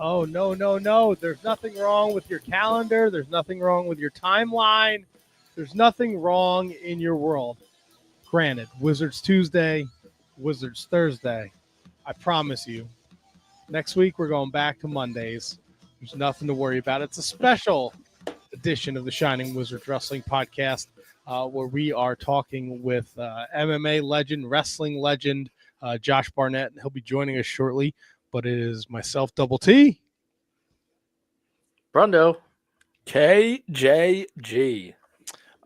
Oh, no, no, no. There's nothing wrong with your calendar. There's nothing wrong with your timeline. There's nothing wrong in your world. Granted, Wizards Tuesday, Wizards Thursday. I promise you, next week we're going back to Mondays. There's nothing to worry about. It's a special edition of the Shining Wizards Wrestling Podcast where we are talking with MMA legend, wrestling legend, Josh Barnett. He'll be joining us shortly, but it is myself, Double T. Brundo. KJG.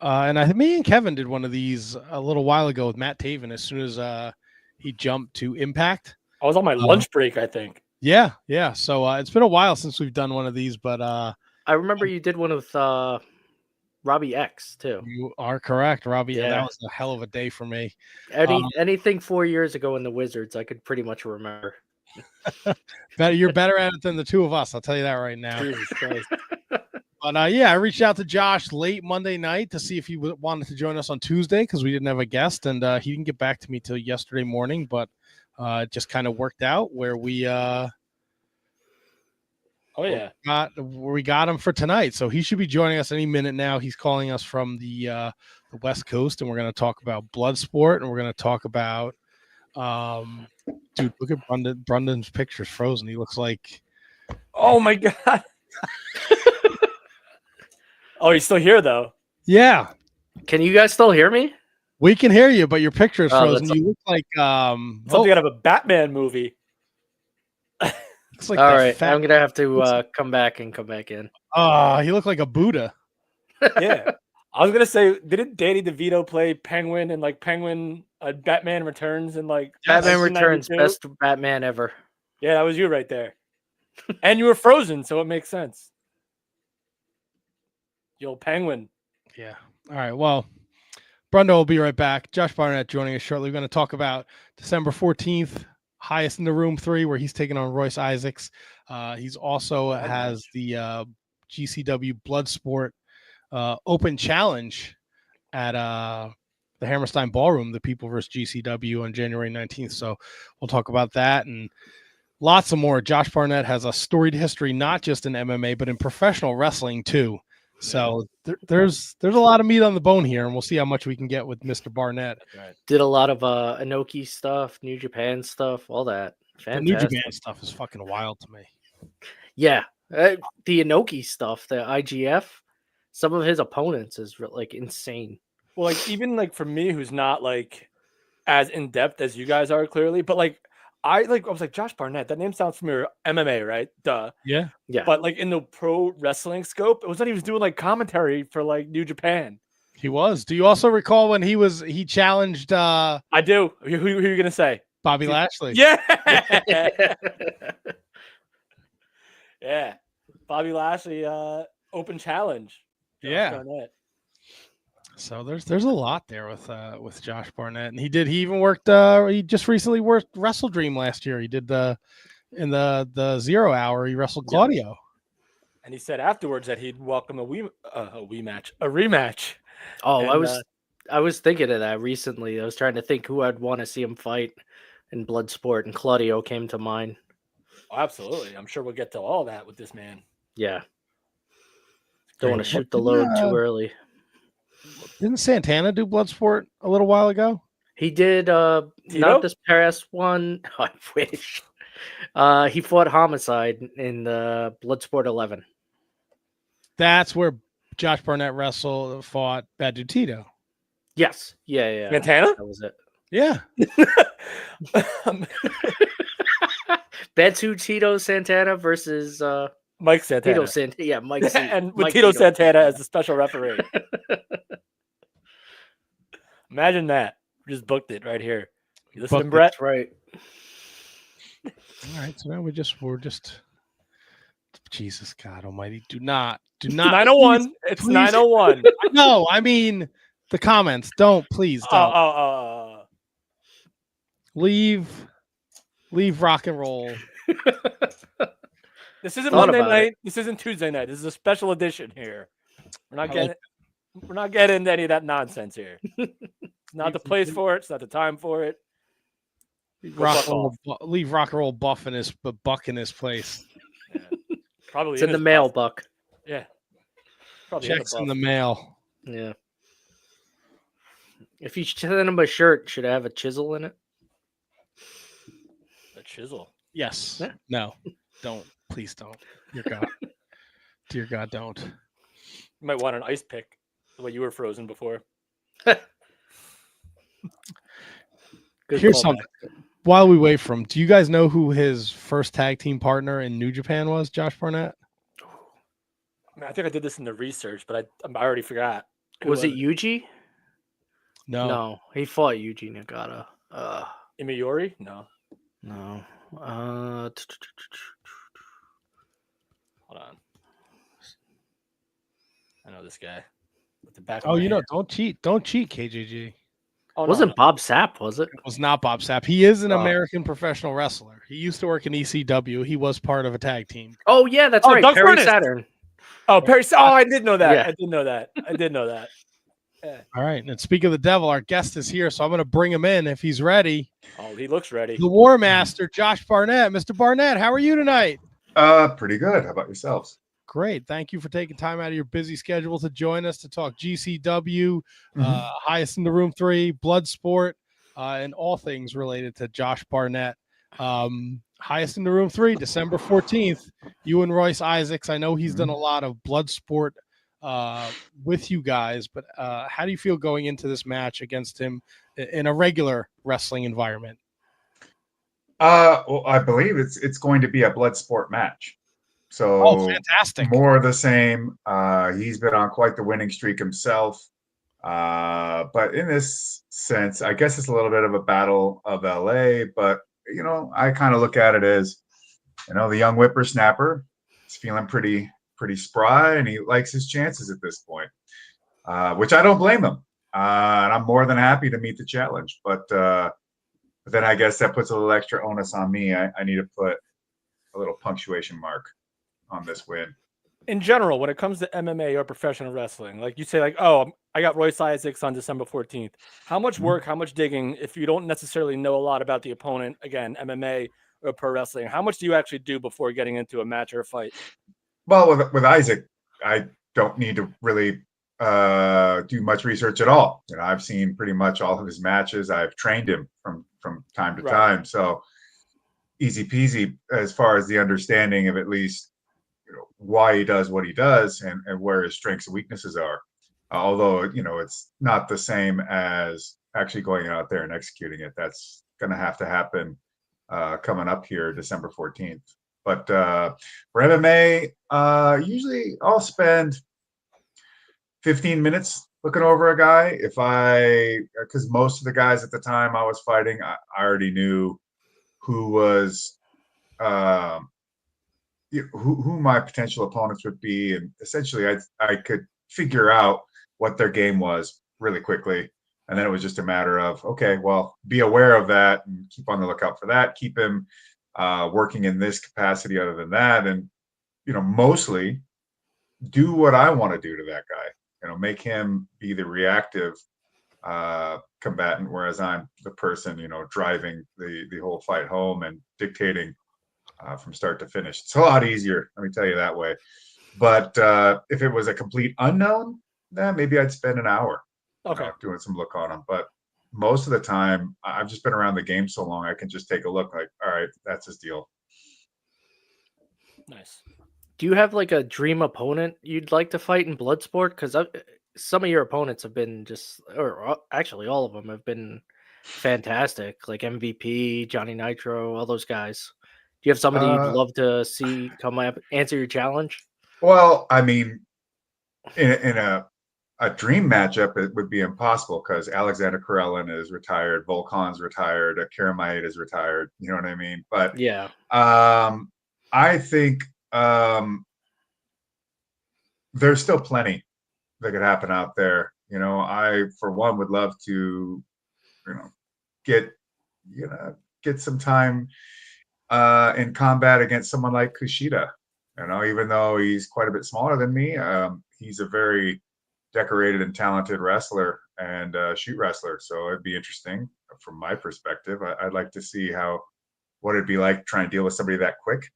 And me and Kevin did one of these a little while ago with Matt Taven as soon as he jumped to Impact. I was on my lunch break, I think. Yeah. So it's been a while since we've done one of these, but I remember you did one with Robbie X too. You are correct, Robbie. Yeah, that was a hell of a day for me. Anything 4 years ago in the Wizards, I could pretty much remember. You're better at it than the two of us. I'll tell you that right now. Jesus Christ. But I reached out to Josh late Monday night to see if he wanted to join us on Tuesday because we didn't have a guest, and he didn't get back to me till yesterday morning. But it just kind of worked out where we we got him for tonight. So he should be joining us any minute now. He's calling us from the West Coast, and we're going to talk about Bloodsport, and we're going to talk about dude, look at Brundon's picture's frozen. He looks like, oh my god. Oh, he's still here though. Yeah. Can you guys still hear me? We can hear you, but your picture is frozen. You look like something out of a Batman movie. Looks like all right, I'm gonna have to come back in. He looked like a Buddha. Yeah. I was gonna say, didn't Danny DeVito play Penguin and like Penguin Batman Returns and like Batman Returns, best Batman ever? Yeah, that was you right there. And you were frozen, so it makes sense. The old Penguin. Yeah. All right. Well, Brundo will be right back. Josh Barnett joining us shortly. We're going to talk about December 14th, Highest in the Room 3, where he's taking on Royce Issacs. He's also has the GCW Bloodsport Open Challenge at the Hammerstein Ballroom, the People vs. GCW on January 19th. So we'll talk about that and lots of more. Josh Barnett has a storied history, not just in MMA, but in professional wrestling too. So there's a lot of meat on the bone here, and we'll see how much we can get with Mr. Barnett. Did a lot of Inoki stuff, New Japan stuff, all that. Fantastic. The New Japan stuff is fucking wild to me. Yeah, the Inoki stuff, the IGF, some of his opponents is like insane. Well, like even like for me, who's not like as in depth as you guys are, clearly, but like I was like, Josh Barnett, that name sounds familiar. MMA, right? Duh. Yeah. But like in the pro wrestling scope, it was that he was doing like commentary for like New Japan. He was. Do you also recall when he challenged I do. Who are you gonna say? Bobby Lashley. Yeah. Yeah. Bobby Lashley open challenge. Yeah. Barnett. So there's a lot there with Josh Barnett, and he even worked. He just recently worked Wrestle Dream last year. He did in the 0 hour. He wrestled Claudio, and he said afterwards that he'd welcome a rematch. Oh, and, I was thinking of that recently. I was trying to think who I'd want to see him fight in Bloodsport, and Claudio came to mind. Oh, absolutely, I'm sure we'll get to all that with this man. Yeah, don't want to shoot the load too early. Didn't Santana do Bloodsport a little while ago? He did. Not this past one. I wish. He fought Homicide in the Bloodsport 11. That's where Josh Barnett fought Bad Dude Tito. Yes. Yeah. Santana? That was it. Yeah. Bad Dude Tito Santana versus Mike Santana. Mike. And with Tito Santana as the special referee. Imagine that. We just booked it right here. You listen, Brett? That's right. All right. So now we're just Jesus God Almighty. Do not. 901. Please, it's 901. No, I mean the comments. Please don't. Leave rock and roll. This isn't Monday night. This isn't Tuesday night. This is a special edition here. We're not getting into any of that nonsense here. It's not the place for it. It's not the time for it. Leave rock and roll buck in his place. Yeah. Probably It's in the mail, Buck. Yeah. Probably Checks in the mail. Yeah. If you send him a shirt, should it have a chisel in it? A chisel? Yes. Yeah. No. Don't. Please don't. Dear God. Dear God, don't. You might want an ice pick the way you were frozen before. Here's something. While we wait for him, do you guys know who his first tag team partner in New Japan was? Josh Barnett? I think I did this in the research, but I already forgot. Was it Yuji? No. He fought Yuji Nagata. Imiyori? No. Hold on. I know this guy. With the back. Oh, you know, don't cheat. Don't cheat, KJG. Oh, wasn't Bob Sapp, was it? It was not Bob Sapp. He is an American professional wrestler. He used to work in ECW. He was part of a tag team. Oh, yeah, that's right. Doug Perry Furnace. Saturn. Oh, Perry. Oh, I did know that. Yeah. I did know that. Yeah. All right. And speak of the devil, our guest is here, so I'm going to bring him in if he's ready. Oh, he looks ready. The War Master, Josh Barnett. Mr. Barnett, how are you tonight? Pretty good. How about yourselves? Great. Thank you for taking time out of your busy schedule to join us to talk GCW, highest in the room 3, Bloodsport, and all things related to Josh Barnett. Highest in the room 3, December 14th. You and Royce Issacs. I know he's done a lot of Bloodsport with you guys, but how do you feel going into this match against him in a regular wrestling environment? Well, I believe it's going to be a Bloodsport match. So fantastic. More of the same. He's been on quite the winning streak himself. But in this sense, I guess it's a little bit of a battle of LA, but you know, I kind of look at it as, you know, the young whippersnapper is feeling pretty spry and he likes his chances at this point. Which I don't blame him. And I'm more than happy to meet the challenge. But then I guess that puts a little extra onus on me. I need to put a little punctuation mark on this win. In general, when it comes to MMA or professional wrestling, like you say, like, oh, I got Royce Issacs on December 14th. How much work, how much digging, if you don't necessarily know a lot about the opponent, again, MMA or pro wrestling, how much do you actually do before getting into a match or a fight? Well, with Isaac, I don't need to really do much research at all. You know, I've seen pretty much all of his matches. I've trained him from time to time. So easy peasy as far as the understanding of at least, you know, why he does what he does and where his strengths and weaknesses are. Although, you know, it's not the same as actually going out there and executing it. That's going to happen coming up here December 14th. But for MMA, usually I'll spend 15 minutes looking over a guy. Because most of the guys at the time I was fighting, I already knew who was who my potential opponents would be, and essentially I could figure out what their game was really quickly, and then it was just a matter of, okay, well, be aware of that and keep on the lookout for that, keep him working in this capacity other than that, and you know, mostly do what I want to do to that guy, you know, make him be the reactive combatant, whereas I'm the person, you know, driving the whole fight home and dictating from start to finish. It's a lot easier, let me tell you that way. But if it was a complete unknown, then maybe I'd spend an hour doing some look on him. But most of the time, I've just been around the game so long, I can just take a look like, all right, that's his deal. Nice. Do you have like a dream opponent you'd like to fight in Bloodsport? Because some of your opponents have been or actually all of them have been fantastic, like MVP, Johnny Nitro, all those guys. Do you have somebody you'd love to see come up answer your challenge? Well, I mean, in a dream matchup, it would be impossible because Alexander Karelin is retired, Volkan's retired, Karamite is retired. You know what I mean? But yeah, I think there's still plenty that could happen out there. You know, I for one would love to, you know, get some time in combat against someone like Kushida. You know, even though he's quite a bit smaller than me, he's a very decorated and talented wrestler and shoot wrestler. So it'd be interesting from my perspective. I'd like to see how what it'd be like trying to deal with somebody that quick.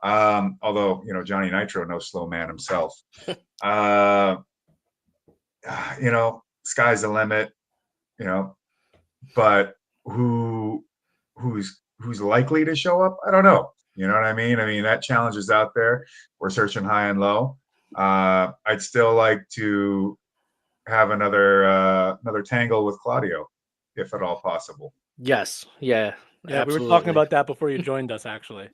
Although, Johnny Nitro, no slow man himself. Sky's the limit, but who's likely to show up? I don't know. You know what I mean? I mean, that challenge is out there. We're searching high and low. I'd still like to have another tangle with Claudio, if at all possible. Yes. Yeah. Yeah, absolutely. we were talking about that before you joined us, actually.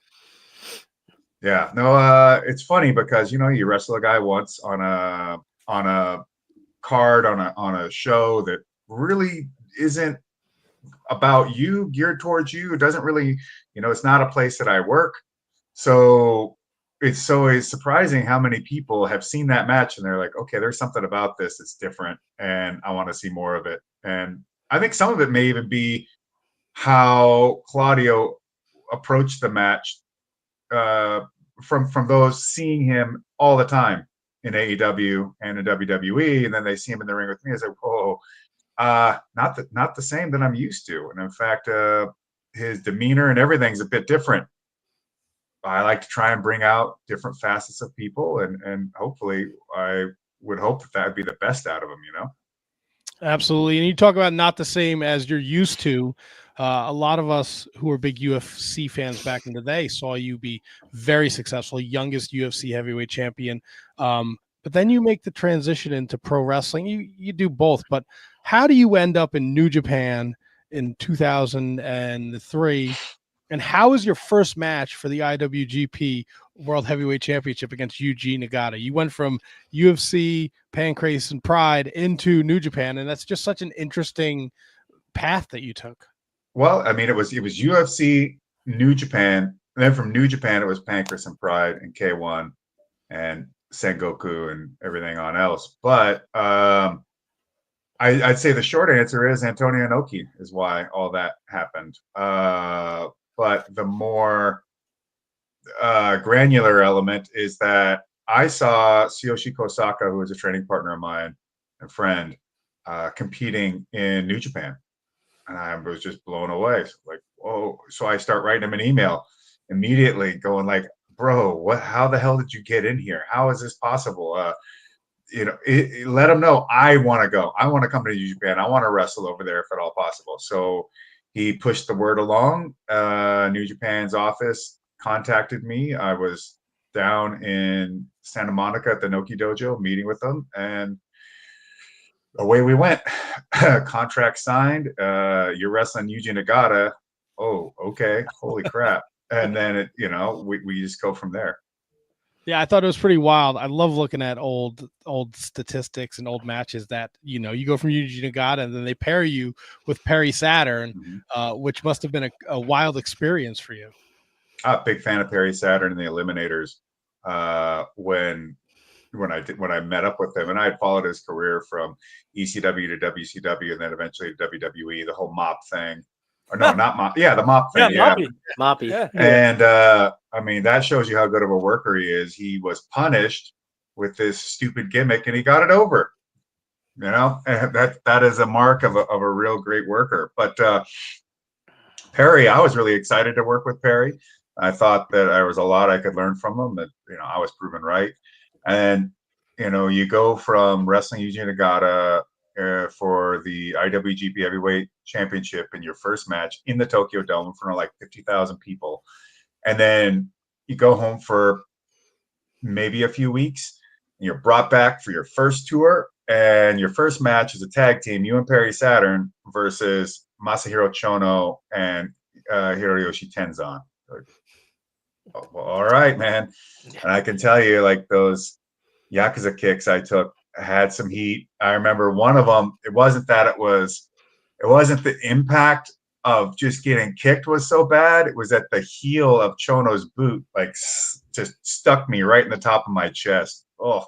Yeah, no, it's funny because you wrestle a guy once on a card on a show that really isn't about you, geared towards you. It doesn't really, it's not a place that I work. So it's surprising how many people have seen that match and they're like, okay, there's something about this that's different and I want to see more of it. And I think some of it may even be how Claudio approached the match from those seeing him all the time in AEW and in WWE, and then they see him in the ring with me. I say, oh, not the same that I'm used to. And in fact, his demeanor and everything's a bit different. I like to try and bring out different facets of people, and hopefully, I would hope that would be the best out of them. Absolutely. And you talk about not the same as you're used to. A lot of us who were big UFC fans back in the day saw you be very successful, youngest UFC heavyweight champion. But then you make the transition into pro wrestling. You do both. But how do you end up in New Japan in 2003? And how was your first match for the IWGP World Heavyweight Championship against Yuji Nagata? You went from UFC, Pancrase, and Pride into New Japan, and that's just such an interesting path that you took. Well, I mean, it was UFC, New Japan, and then from New Japan it was Pancrase and Pride and K1 and Sengoku and everything on else. But I'd say the short answer is Antonio Inoki is why all that happened. But the more granular element is that I saw Tsuyoshi Kosaka, who was a training partner of mine and friend, competing in New Japan. And I was just blown away. So I start writing him an email immediately going like, bro, how the hell did you get in here? How is this possible? Let him know I want to go. I want to come to New Japan. I want to wrestle over there if at all possible. So he pushed the word along. New Japan's office contacted me. I was down in Santa Monica at the Noki Dojo meeting with them, and away we went. Contract signed. You're wrestling Yuji Nagata. Oh, okay. Holy crap. And then we just go from there. Yeah, I thought it was pretty wild. I love looking at old statistics and old matches that, you go from Yuji Nagata and then they pair you with Perry Saturn, which must have been a wild experience for you. I'm a big fan of Perry Saturn and the Eliminators. When I met up with him, and I had followed his career from ECW to WCW and then eventually to WWE, the whole mop thing. Or no, not mop. Yeah, the mop thing. Yeah, Moppy. Yeah. And I mean, that shows you how good of a worker he is. He was punished with this stupid gimmick and he got it over. And that is a mark of a real great worker. But Perry, I was really excited to work with Perry. I thought that there was a lot I could learn from him, that I was proven right. And you go from wrestling Yuji Nagata for the IWGP Heavyweight Championship in your first match in the Tokyo Dome in front of like 50,000 people, and then you go home for maybe a few weeks, and you're brought back for your first tour, and your first match is a tag team, you and Perry Saturn versus Masahiro Chono and Hiroyoshi Tenzan. Oh, well, all right, man. And I can tell you, like, those Yakuza kicks I took had some heat. I remember one of them, it wasn't the impact of just getting kicked was so bad. It was that the heel of Chono's boot, like, just stuck me right in the top of my chest. Oh,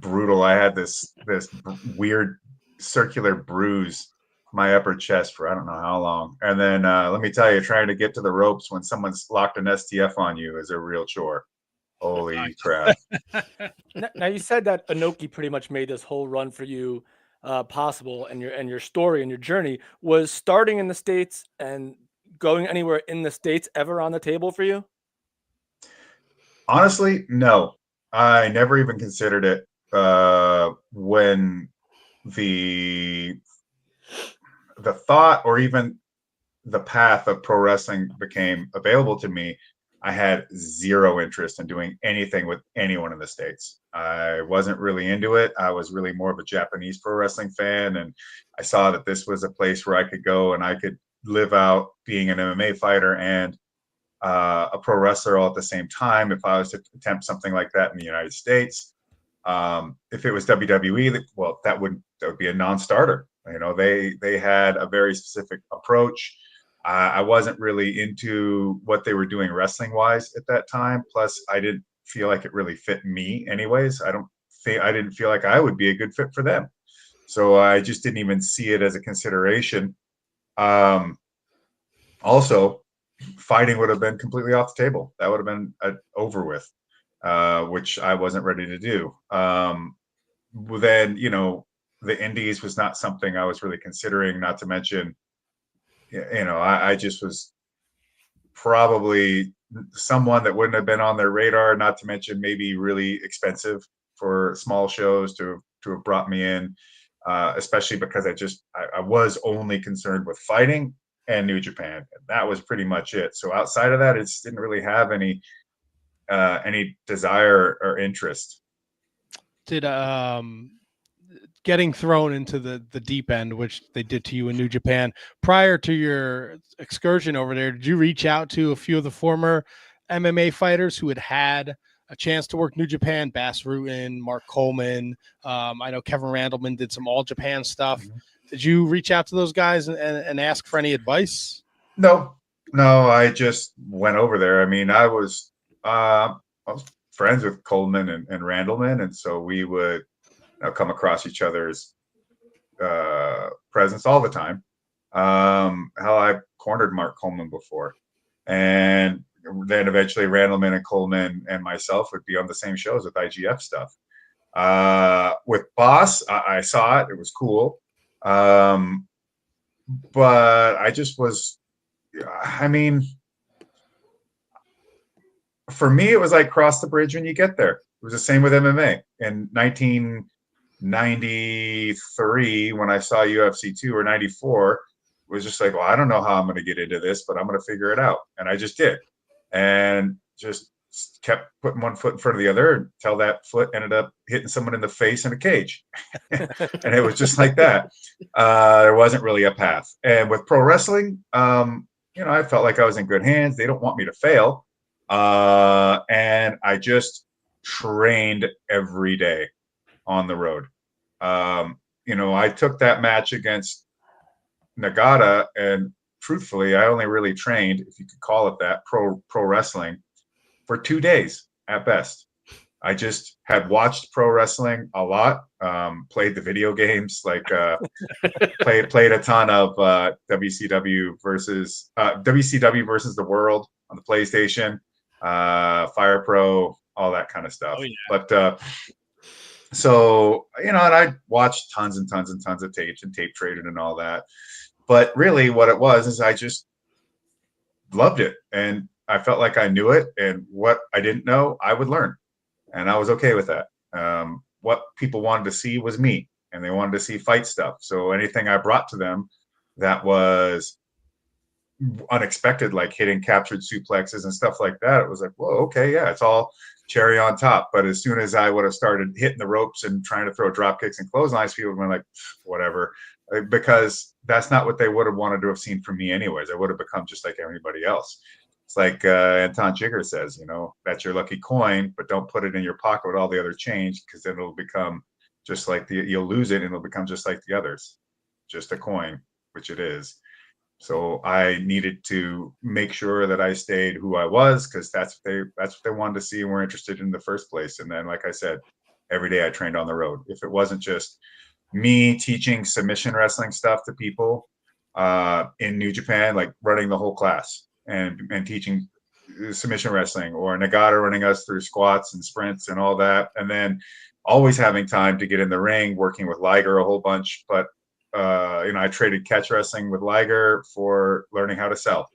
brutal. I had this weird circular bruise my upper chest for I don't know how long. And then let me tell you, trying to get to the ropes when someone's locked an STF on you is a real chore. Holy crap. Now you said that Inoki pretty much made this whole run for you possible, and your story and your journey was starting in the States and going anywhere in the States ever on the table for you? Honestly, no. I never even considered it when the thought or even the path of pro wrestling became available to me. I had zero interest in doing anything with anyone in the States. I wasn't really into it. I was really more of a Japanese pro wrestling fan, and I saw that this was a place where I could go and I could live out being an MMA fighter and a pro wrestler all at the same time if I was to attempt something like that in the United States. If it was WWE, well, that would be a non-starter. You know, they had a very specific approach. I wasn't really into what they were doing wrestling wise at that time. Plus, I didn't feel like it really fit me anyways. I didn't feel like I would be a good fit for them. So I just didn't even see it as a consideration. Also, fighting would have been completely off the table. That would have been over with, which I wasn't ready to do. Then, you know, the Indies was not something I was really considering, not to mention, you know, I just was probably someone that wouldn't have been on their radar, not to mention maybe really expensive for small shows to have brought me in, especially because I was only concerned with fighting and New Japan. That was pretty much it. So outside of that, it just didn't really have any desire or interest. Did getting thrown into the deep end, which they did to you in New Japan, prior to your excursion over there, did you reach out to a few of the former MMA fighters who had a chance to work New Japan? Bass Rutten, Mark Coleman. I know Kevin Randleman did some All Japan stuff. Mm-hmm. Did you reach out to those guys and ask for any advice? No, I just went over there. I mean, I was friends with Coleman and Randleman, and so we would come across each other's presence all the time. How I cornered Mark Coleman before, and then eventually Randleman and Coleman and myself would be on the same shows with IGF stuff. With Boss, I saw it; it was cool, but I just was. I mean, for me, it was like cross the bridge when you get there. It was the same with MMA in 1993 when I saw UFC 2 or 94. It was just like, well, I don't know how I'm going to get into this, but I'm going to figure it out. And I just did. And just kept putting one foot in front of the other until that foot ended up hitting someone in the face in a cage. And it was just like that. There wasn't really a path. And with pro wrestling, you know, I felt like I was in good hands. They don't want me to fail. And I just trained every day on the road. You know, I took that match against Nagata, and truthfully, I only really trained, if you could call it that, pro wrestling for 2 days at best. I just had watched pro wrestling a lot, played the video games, like played a ton of WCW versus the World on the PlayStation, Fire Pro, all that kind of stuff. Oh, yeah. But so, you know, and I watched tons and tons and tons of tapes and tape traded and all that. But really what it was is I just loved it. And I felt like I knew it. And what I didn't know, I would learn. And I was okay with that. What people wanted to see was me, and they wanted to see fight stuff. So anything I brought to them that was unexpected, like hitting captured suplexes and stuff like that, it was like, whoa, okay, yeah, it's all cherry on top. But as soon as I would have started hitting the ropes and trying to throw drop kicks and clotheslines, people would be like, whatever, because that's not what they would have wanted to have seen from me anyways. I would have become just like everybody else. It's like Anton Chigurh says, you know, that's your lucky coin, but don't put it in your pocket with all the other change, because then it'll become just like you'll lose it and it'll become just like the others, just a coin, which it is. So I needed to make sure that I stayed who I was, because that's what they wanted to see and were interested in the first place. And then, like I said, every day I trained on the road. If it wasn't just me teaching submission wrestling stuff to people in New Japan, like running the whole class and teaching submission wrestling, or Nagata running us through squats and sprints and all that, and then always having time to get in the ring, working with Liger a whole bunch. But I traded catch wrestling with Liger for learning how to sell.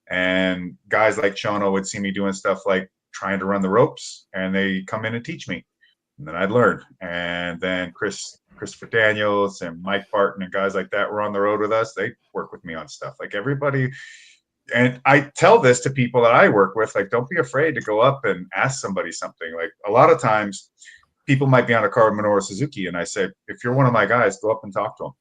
And guys like Shono would see me doing stuff like trying to run the ropes, and they come in and teach me. And then I'd learn. And then Christopher Daniels and Mike Barton and guys like that were on the road with us. They work with me on stuff. Like everybody. And I tell this to people that I work with, like, don't be afraid to go up and ask somebody something. Like a lot of times people might be on a card with Minoru Suzuki. And I said, if you're one of my guys, go up and talk to him.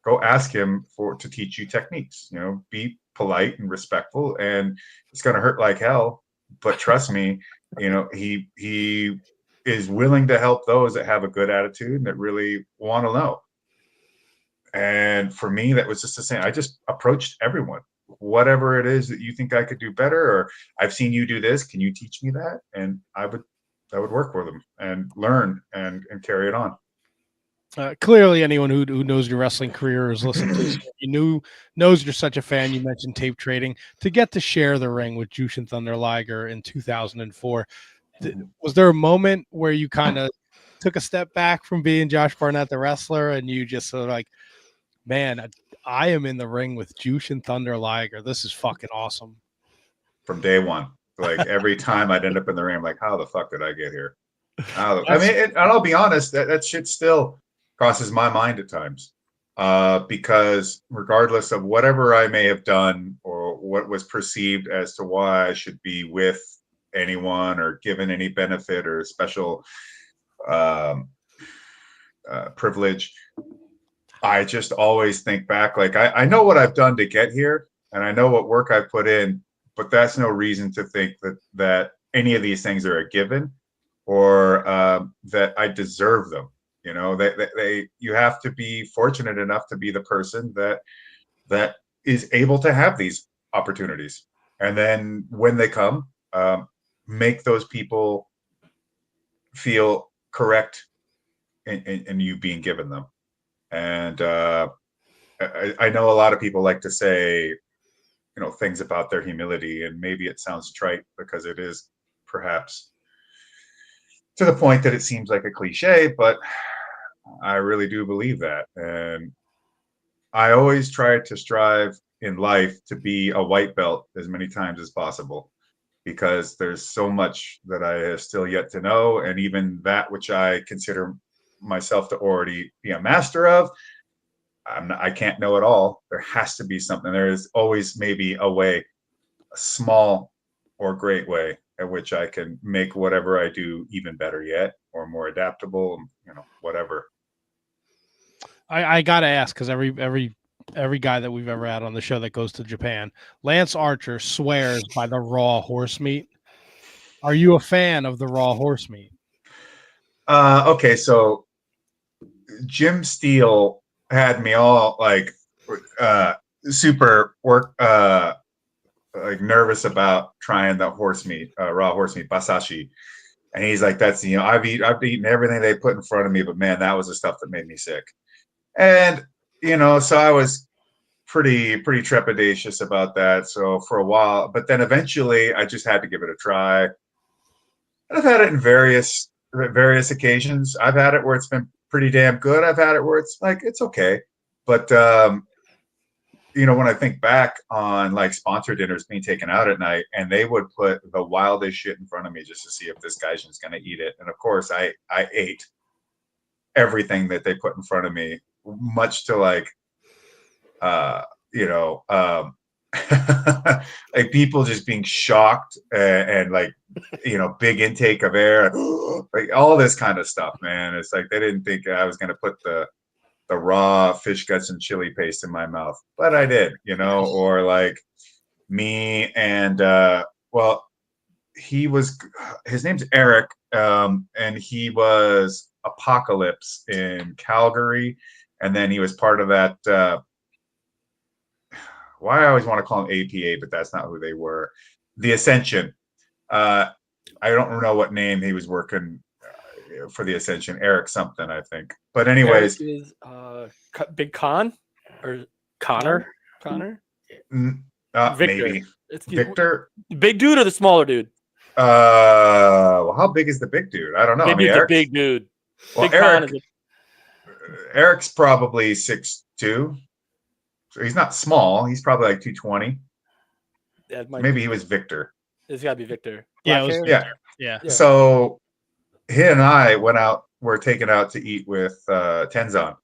Go ask him to teach you techniques, be polite and respectful, and it's going to hurt like hell. But trust me, he is willing to help those that have a good attitude and that really want to know. And for me, that was just the same. I just approached everyone, whatever it is that you think I could do better, or I've seen you do this. Can you teach me that? And I would work with them and learn and carry it on. Clearly, anyone who knows your wrestling career is listening to this. Knows you're such a fan. You mentioned tape trading. To get to share the ring with Jushin Thunder Liger in 2004, was there a moment where you kind of took a step back from being Josh Barnett, the wrestler, and you just sort of like, man, I am in the ring with Jushin Thunder Liger. This is fucking awesome. From day one, like every time I'd end up in the ring, I'm like, how the fuck did I get here? And I'll be honest, that shit still crosses my mind at times, because regardless of whatever I may have done or what was perceived as to why I should be with anyone or given any benefit or special privilege, I just always think back, like I know what I've done to get here and I know what work I've put in, but that's no reason to think that any of these things are a given or that I deserve them. You have to be fortunate enough to be the person that is able to have these opportunities. And then when they come, make those people feel correct in you being given them. And I know a lot of people like to say, things about their humility, and maybe it sounds trite because it is perhaps to the point that it seems like a cliche, but I really do believe that. And I always try to strive in life to be a white belt as many times as possible, because there's so much that I have still yet to know. And even that which I consider myself to already be a master of, I can't know it all. There has to be something. There is always maybe a way, a small or great way at which I can make whatever I do even better yet, or more adaptable, whatever. I gotta ask, because every guy that we've ever had on the show that goes to Japan, Lance Archer swears by the raw horse meat. Are you a fan of the raw horse meat? Okay, so Jim Steele had me all like super like nervous about trying the horse meat, raw horse meat, basashi. And he's like, that's, I've eaten everything they put in front of me, but man, that was the stuff that made me sick. And, so I was pretty trepidatious about that. So for a while, but then eventually I just had to give it a try. And I've had it in various occasions. I've had it where it's been pretty damn good. I've had it where it's like, it's okay. But, when I think back on like sponsor dinners being taken out at night, and they would put the wildest shit in front of me just to see if this guy's just going to eat it. And of course I ate everything that they put in front of me, much to like, like people just being shocked and like, big intake of air, like all this kind of stuff, man. It's like they didn't think I was going to put the raw fish guts and chili paste in my mouth, but I did, or like me and his name's Eric, and he was Apocalypse in Calgary, and then he was part of that why I always want to call them APA, but that's not who they were. The Ascension. I don't know what name he was working for the Ascension. Eric something, I think. But anyways, Eric is Big Con or Connor. Victor. Maybe Victor. Big dude or the smaller dude? Well, how big is the big dude? I don't know. Maybe it's a big dude. Well, Big Eric's probably 6'2", 2. So he's not small. He's probably like 220. Yeah, Maybe he was Victor. It's got to be Victor. Yeah, Black it was hair? Victor. Yeah. Yeah. So he and I were taken out to eat with Tenzan.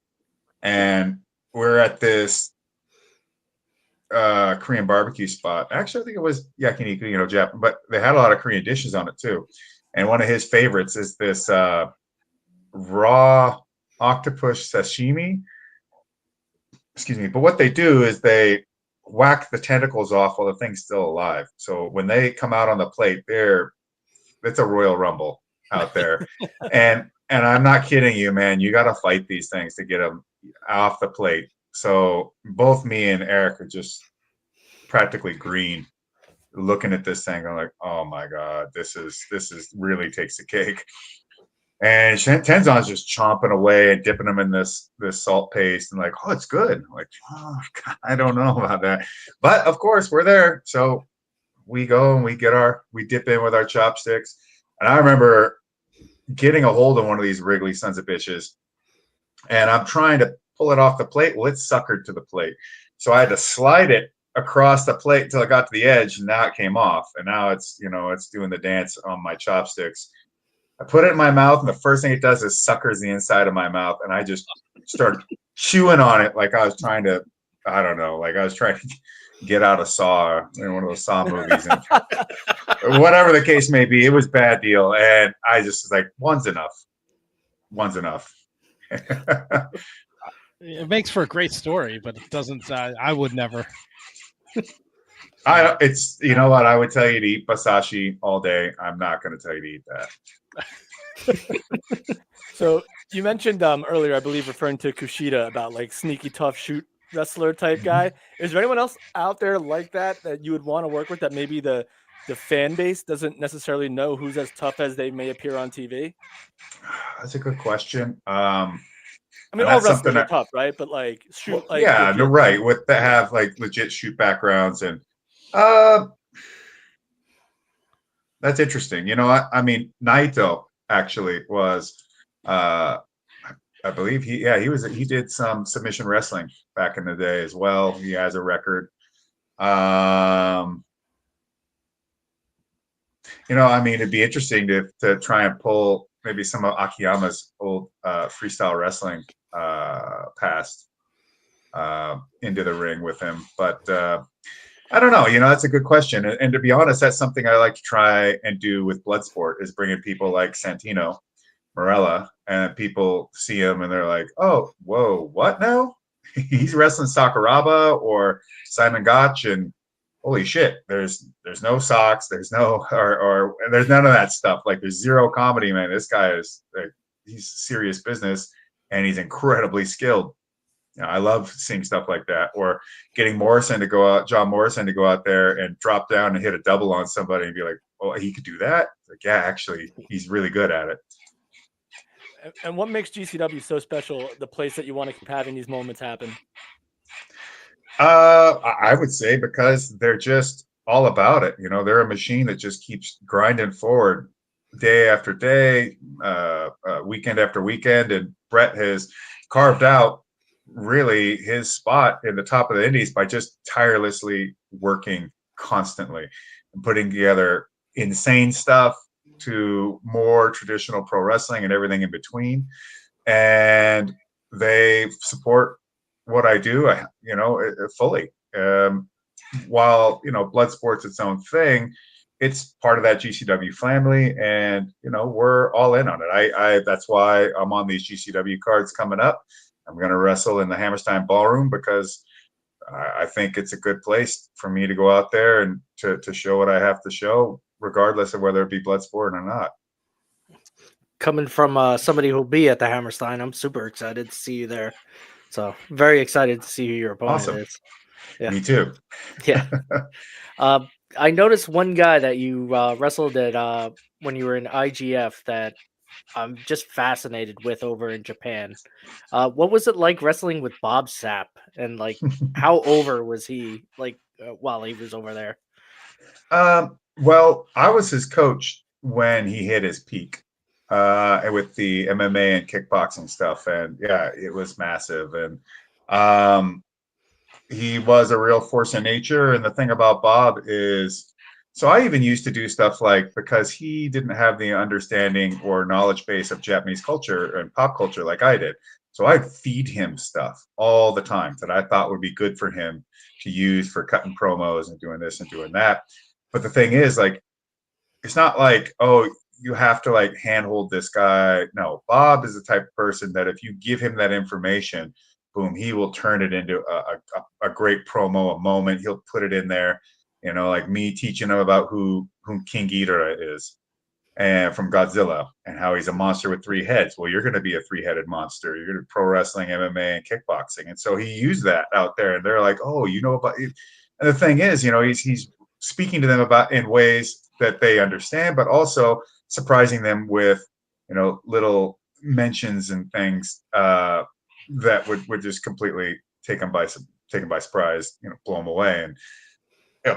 And we're at this Korean barbecue spot. Actually, I think it was yakiniku, Japan, but they had a lot of Korean dishes on it too. And one of his favorites is this raw octopus sashimi. Excuse me. But what they do is they whack the tentacles off while the thing's still alive. So when they come out on the plate, it's a Royal Rumble out there. and I'm not kidding you, man. You got to fight these things to get them off the plate. So both me and Eric are just practically green looking at this thing. I'm like, oh my God, this is really takes the cake. And Tenzon's just chomping away and dipping them in this salt paste and like, oh, it's good. I'm like, oh God, I don't know about that. But of course we're there. So we go and we dip in with our chopsticks. And I remember getting a hold of one of these wriggly sons of bitches. And I'm trying to pull it off the plate. Well, it's suckered to the plate. So I had to slide it across the plate until it got to the edge, and now it came off. And now it's doing the dance on my chopsticks. I put it in my mouth, and the first thing it does is suckers the inside of my mouth, and I just started chewing on it like I was trying to, I don't know, like I was trying to get out of Saw, one of those Saw movies. And whatever the case may be, it was a bad deal. And I just was like, one's enough. One's enough. It makes for a great story, but it doesn't. I would never. It's what I would tell you to eat basashi all day. I'm not going to tell you to eat that. So you mentioned earlier, I believe, referring to Kushida about like sneaky tough shoot wrestler type guy. Is there anyone else out there like that you would want to work with that maybe the fan base doesn't necessarily know who's as tough as they may appear on TV? That's a good question. I mean, all wrestlers are tough, right? But like shoot, right. With that have like legit shoot backgrounds, and that's interesting. I mean, Naito actually was, I believe he did some submission wrestling back in the day as well. He has a record. I mean, it'd be interesting to try and pull maybe some of Akiyama's old freestyle wrestling past into the ring with him. But I don't know. That's a good question. And to be honest, that's something I like to try and do with Bloodsport, is bringing people like Santino Marella, and people see him and they're like, oh, whoa, what now? He's wrestling Sakuraba or Simon Gotch, and holy shit, there's no socks, there's no or there's none of that stuff. Like, there's zero comedy, man. This guy is like, he's serious business, and he's incredibly skilled. I love seeing stuff like that, or getting John Morrison to go out there and drop down and hit a double on somebody and be like, oh, he could do that? Like, yeah, actually, he's really good at it. And what makes GCW so special, the place that you want to keep having these moments happen? I would say because they're just all about it. They're a machine that just keeps grinding forward day after day, weekend after weekend. And Brett has carved out really his spot in the top of the indies by just tirelessly working constantly and putting together insane stuff to more traditional pro wrestling and everything in between. And they support what I do, fully. While, Bloodsport's its own thing, it's part of that GCW family, and, we're all in on it. That's why I'm on these GCW cards coming up. I'm going to wrestle in the Hammerstein Ballroom because I think it's a good place for me to go out there and to show what I have to show, regardless of whether it be Bloodsport or not. Coming from somebody who'll be at the Hammerstein, I'm super excited to see you there. So very excited to see who your opponent is. Yeah. Me too. Yeah. I noticed one guy that you wrestled at when you were in IGF that I'm just fascinated with over in Japan. What was it like wrestling with Bob Sapp, and like how over was he while he was over there? Well, I was his coach when he hit his peak with the MMA and kickboxing stuff, and yeah, it was massive. And He was a real force of nature. And the thing about Bob is, so I even used to do stuff like, because he didn't have the understanding or knowledge base of Japanese culture and pop culture like I did. So I'd feed him stuff all the time that I thought would be good for him to use for cutting promos and doing this and doing that. But the thing is, like, it's not like, oh, you have to like handhold this guy. No, Bob is the type of person that if you give him that information, boom, he will turn it into a great promo, a moment. He'll put it in there, like me teaching him about who King Ghidorah is and from Godzilla and how he's a monster with three heads. Well, you're going to be a three-headed monster. You're going to pro wrestling, MMA, and kickboxing. And so he used that out there, and they're like, oh, you know about it. And the thing is, he's speaking to them about in ways that they understand, but also surprising them with, little mentions and things that would just completely take them by surprise, blow them away. And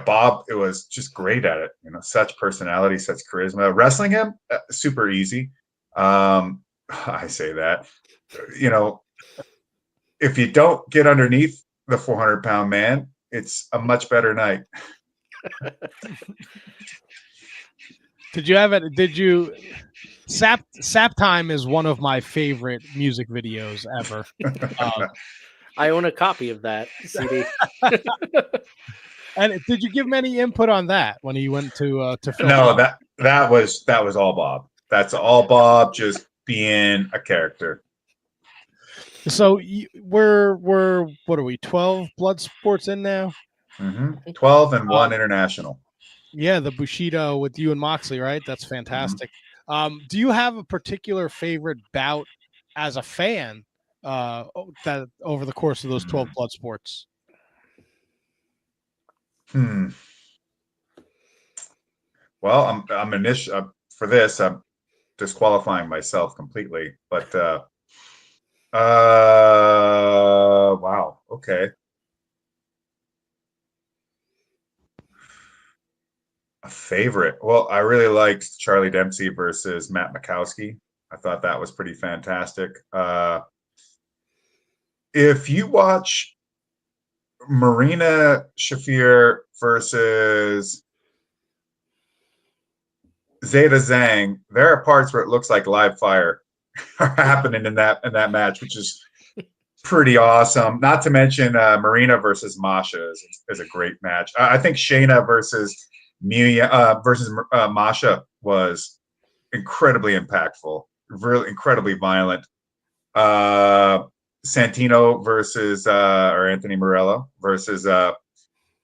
Bob, it was just great at it. Such personality, such charisma. Wrestling him, super easy. I say that, if you don't get underneath the 400-pound man, it's a much better night. Sap Time is one of my favorite music videos ever. I own a copy of that CD. And did you give him any input on that when he went to film? No, that was all Bob. That's all Bob, just being a character. So we're what are we, 12 blood sports in now? 12 and 1 international. Yeah, the Bushido with you and Moxley, right? That's fantastic. Do you have a particular favorite bout as a fan that over the course of those 12 blood sports? Well, I'm for this. I'm disqualifying myself completely. But wow, okay. A favorite. Well, I really liked Charlie Dempsey versus Matt Mikowski. I thought that was pretty fantastic. If you watch Marina Shafir versus Zeta Zhang, there are parts where it looks like live fire are happening in that match, which is pretty awesome. Not to mention Marina versus Masha is a great match. I think Shayna versus Miya versus Masha was incredibly impactful, really incredibly violent. Santino versus or Anthony Morello versus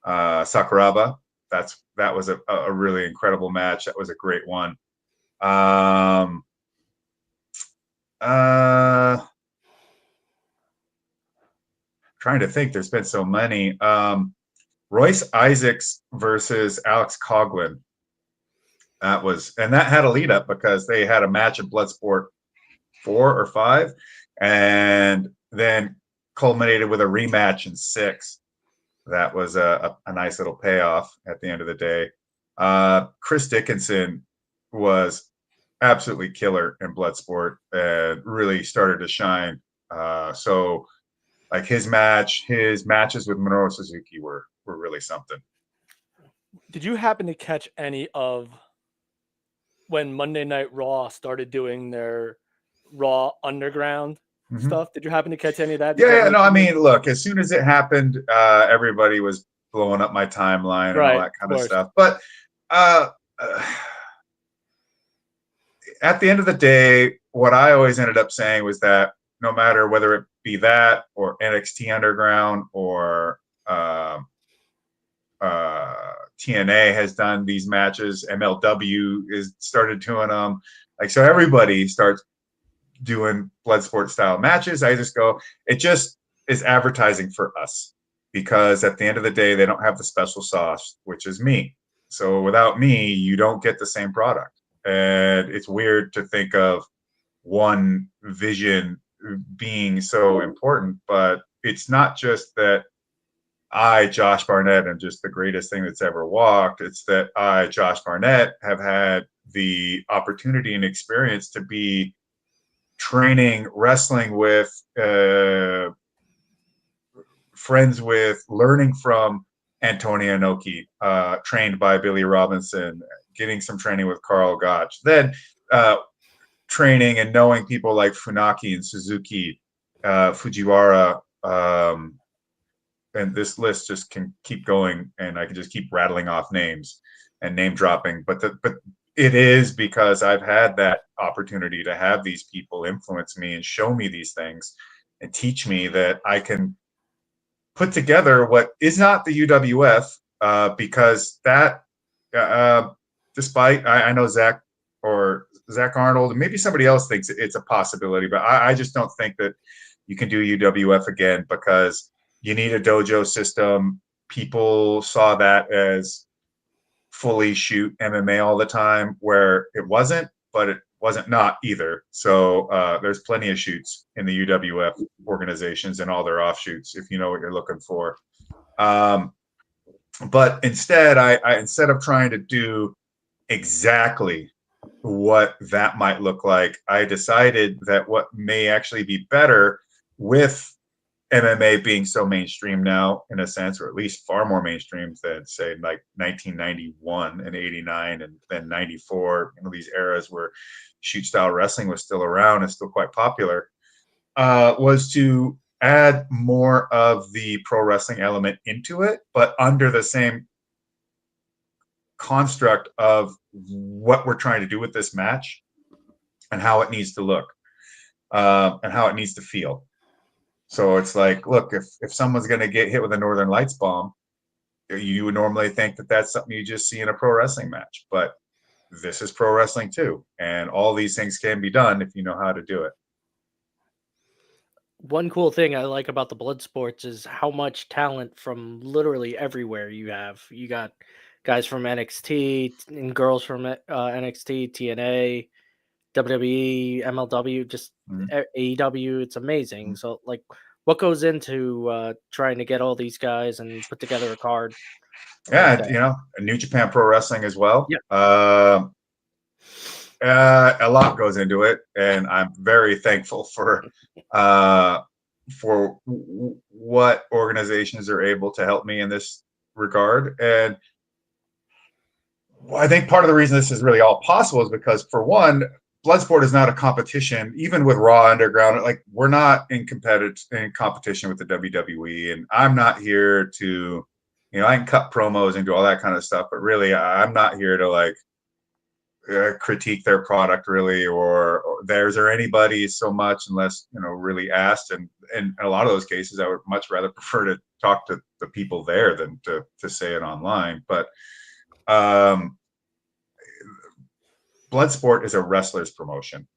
Sakuraba. That was a really incredible match. That was a great one. Trying to think, there's been so many. Royce Issacs versus Alex Coughlin. That had a lead up because they had a match in Bloodsport 4 or 5, and then culminated with a rematch in 6. That was a nice little payoff at the end of the day. Chris Dickinson was absolutely killer in Bloodsport and really started to shine. So like his matches with Minoru Suzuki were really something. Did you happen to catch any of when Monday Night Raw started doing their Raw Underground stuff? Did you happen to catch any of that? Yeah, no, I mean, look, as soon as it happened, everybody was blowing up my timeline and all that kind of stuff. But at the end of the day, what I always ended up saying was that no matter whether it be that or NXT Underground or TNA has done these matches, MLW is started doing them. Like, so everybody starts doing Bloodsport style matches. I just go, it just is advertising for us, because at the end of the day, they don't have the special sauce, which is me. So without me, you don't get the same product. And it's weird to think of one vision being so important, but it's not just that I, Josh Barnett, am just the greatest thing that's ever walked. It's that I, Josh Barnett, have had the opportunity and experience to be training wrestling with friends with, learning from Antonio Inoki, trained by Billy Robinson, getting some training with Carl Gotch, then training and knowing people like Funaki and Suzuki, Fujiwara, and this list just can keep going, and I can just keep rattling off names and name dropping. But it is because I've had that opportunity to have these people influence me and show me these things and teach me that I can put together what is not the UWF, because that, despite I know Zach Arnold and maybe somebody else thinks it's a possibility, but I just don't think that you can do UWF again, because you need a dojo system. People saw that as fully shoot MMA all the time, where it wasn't, but it wasn't not either. So there's plenty of shoots in the UWF organizations and all their offshoots, if you know what you're looking for. But instead, I instead of trying to do exactly what that might look like, I decided that what may actually be better, with MMA being so mainstream now, in a sense, or at least far more mainstream than, say, like 1991 and 89 and then 94, these eras where shoot style wrestling was still around and still quite popular, was to add more of the pro wrestling element into it, but under the same construct of what we're trying to do with this match and how it needs to look, and how it needs to feel. So it's like, look, if someone's going to get hit with a Northern Lights bomb, you would normally think that that's something you just see in a pro wrestling match, but this is pro wrestling too, and all these things can be done if you know how to do it. One cool thing I like about the blood sports is how much talent from literally everywhere you have. You got guys from NXT and girls from NXT, TNA, WWE, MLW, just AEW. It's amazing. So, like, what goes into trying to get all these guys and put together a card? Yeah, like New Japan Pro Wrestling as well. Yeah. A lot goes into it, and I'm very thankful for what organizations are able to help me in this regard. And I think part of the reason this is really all possible is because, for one, Bloodsport is not a competition. Even with Raw Underground, like, we're not in competition with the WWE, and I'm not here to, I can cut promos and do all that kind of stuff, but really, I'm not here to like critique their product really, or theirs or anybody so much, unless really asked. And in a lot of those cases, I would much rather prefer to talk to the people there than to say it online. But Bloodsport is a wrestler's promotion.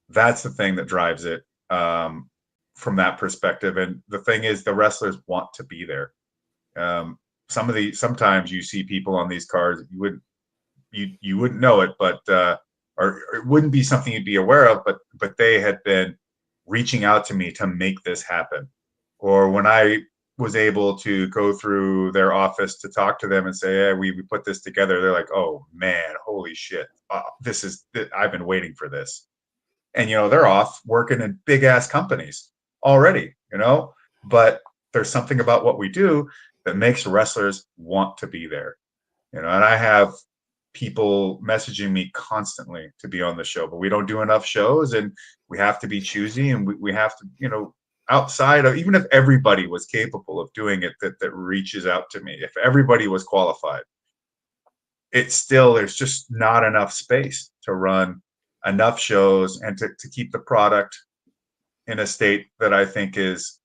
That's the thing that drives it, from that perspective. And the thing is, the wrestlers want to be there. Sometimes you see people on these cards, you wouldn't know it, but or it wouldn't be something you'd be aware of, but they had been reaching out to me to make this happen. Or when I was able to go through their office to talk to them and say, hey, we put this together, they're like, oh man, holy shit, I've been waiting for this. And they're off working in big ass companies already, but there's something about what we do that makes wrestlers want to be there. And I have people messaging me constantly to be on the show, but we don't do enough shows, and we have to be choosy, and we have to, outside of, even if everybody was capable of doing it, that reaches out to me, if everybody was qualified, it's still, there's just not enough space to run enough shows and to keep the product in a state that I think is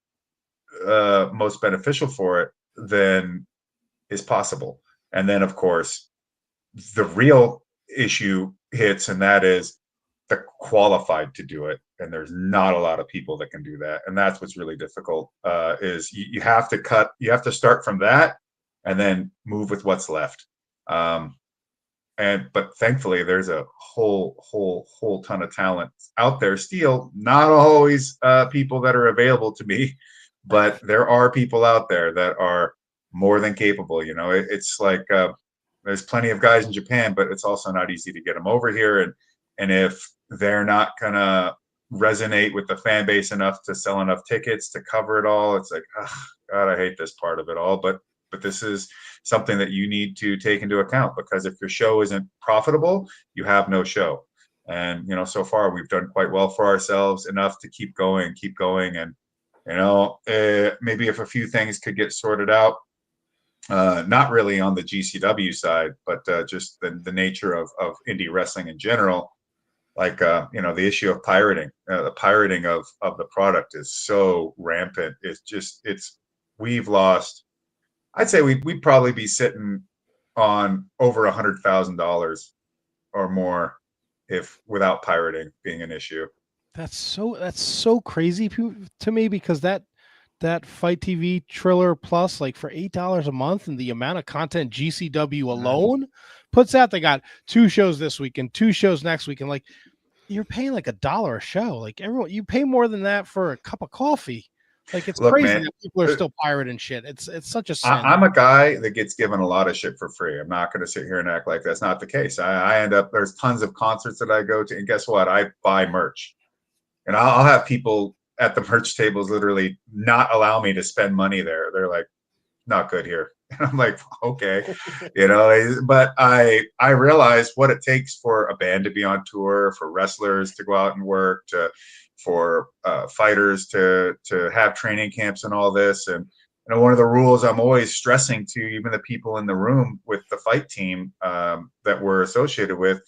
most beneficial for it than is possible. And then, of course, the real issue hits, and that is the qualified to do it. And there's not a lot of people that can do that. And that's what's really difficult, is you have to start from that and then move with what's left. But thankfully there's a whole ton of talent out there still, not always people that are available to me, but there are people out there that are more than capable. It's like, there's plenty of guys in Japan, but it's also not easy to get them over here. And if they're not gonna resonate with the fan base enough to sell enough tickets to cover it all. It's like, oh, God, I hate this part of it all. But this is something that you need to take into account, because if your show isn't profitable, you have no show. And, you know, so far we've done quite well for ourselves, enough to keep going. And, you know, maybe if a few things could get sorted out, not really on the GCW side, but just the nature of indie wrestling in general. Like, you know, the issue of pirating, the pirating of the product is so rampant. We've lost, I'd say we'd probably be sitting on over $100,000 or more if without pirating being an issue. That's so crazy to me, because that Fight TV Triller Plus, like for $8 a month, and the amount of content GCW alone puts out, they got 2 shows this week and 2 shows next week, and like you're paying like $1 a show. Like everyone, you pay more than that for a cup of coffee. Like it's crazy, man, that people are still pirating shit. It's such a sin. I'm a guy that gets given a lot of shit for free. I'm not going to sit here and act like that's not the case. I end up, there's tons of concerts that I go to, and guess what? I buy merch, and I'll have people at the merch tables literally not allow me to spend money there. They're like, not good here. And I'm like, okay, you know, but I realize what it takes for a band to be on tour, for wrestlers to go out and work, for fighters to have training camps and all this. And you know, one of the rules I'm always stressing to even the people in the room with the fight team that we're associated with